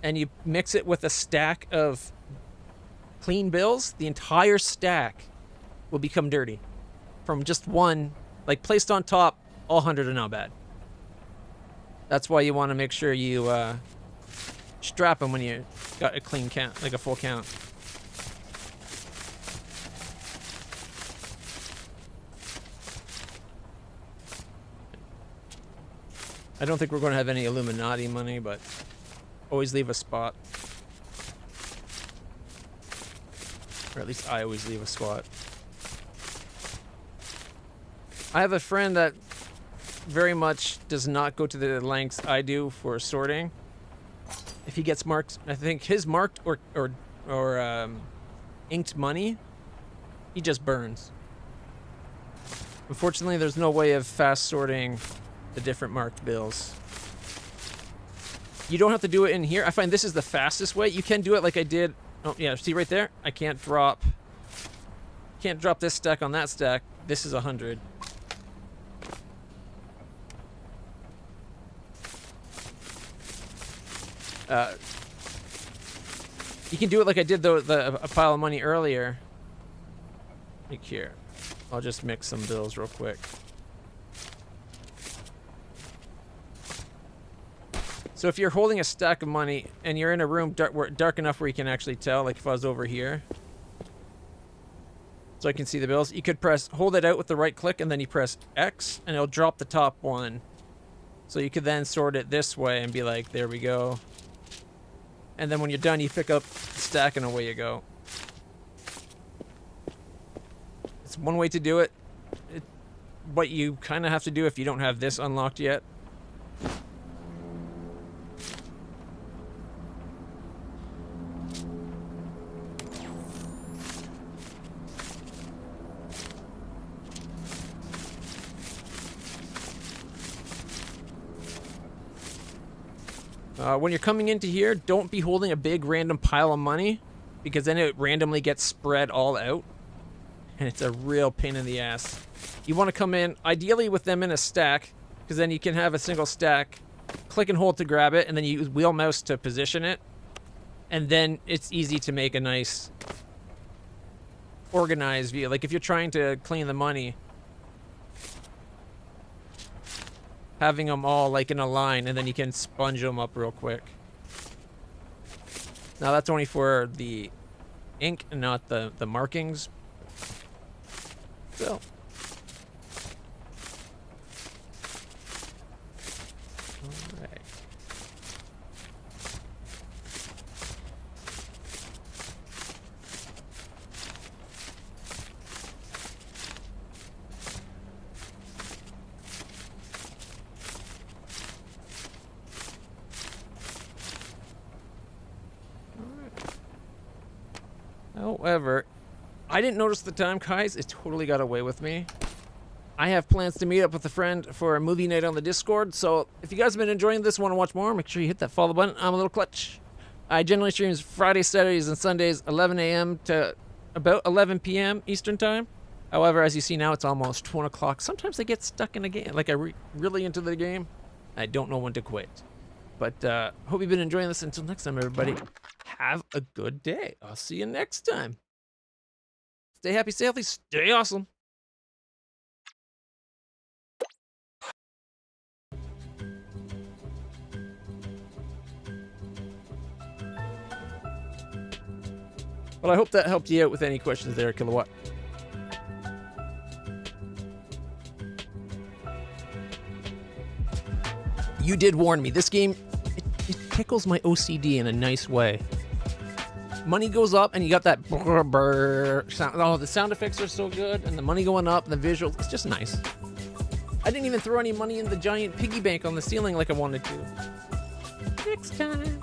and you mix it with a stack of clean bills, the entire stack will become dirty. From just one, like placed on top, all 100 are now bad. That's why you want to make sure you strap them when you got a clean count, like a full count. I don't think we're going to have any Illuminati money, but always leave a spot. Or at least I always leave a spot. I have a friend that very much does not go to the lengths I do for sorting. If he gets marked, I think his marked or inked money, he just burns. Unfortunately, there's no way of fast sorting the different marked bills. You don't have to do it in here. I find this is the fastest way. You can do it like I did. Oh yeah, see right there? I can't drop this stack on that stack. This is 100. You can do it like I did a pile of money earlier. Like here. I'll just mix some bills real quick. So if you're holding a stack of money and you're in a room dark enough where you can actually tell, like if I was over here, so I can see the bills, you could hold it out with the right click and then you press X and it'll drop the top one. So you could then sort it this way and be like, there we go. And then when you're done, you pick up the stack and away you go. It's one way to do it. What you kind of have to do if you don't have this unlocked yet. When you're coming into here, don't be holding a big random pile of money, because then it randomly gets spread all out, and it's a real pain in the ass. You want to come in, ideally with them in a stack, because then you can have a single stack, click and hold to grab it, and then you use wheel mouse to position it, and then it's easy to make a nice organized view. Like if you're trying to clean the money, having them all like in a line, and then you can sponge them up real quick. Now that's only for the ink and not the markings. So. Alright. However, I didn't notice the time, guys. It totally got away with me. I have plans to meet up with a friend for a movie night on the Discord, so if you guys have been enjoying this, want to watch more, make sure you hit that follow button. I'm LitlClutch. I generally stream Fridays, Saturdays, and Sundays, 11 a.m. to about 11 p.m. Eastern Time. However, as you see now, it's almost 1 o'clock. Sometimes I get stuck in a game, like really into the game. I don't know when to quit. But hope you've been enjoying this. Until next time, everybody, have a good day. I'll see you next time. Stay happy, stay healthy, stay awesome. Well, I hope that helped you out with any questions there, Kilowatt. You did warn me. This game, it tickles my OCD in a nice way. Money goes up, and you got that brr, brr sound. Oh, the sound effects are so good, and the money going up, and the visuals. It's just nice. I didn't even throw any money in the giant piggy bank on the ceiling like I wanted to. Next time.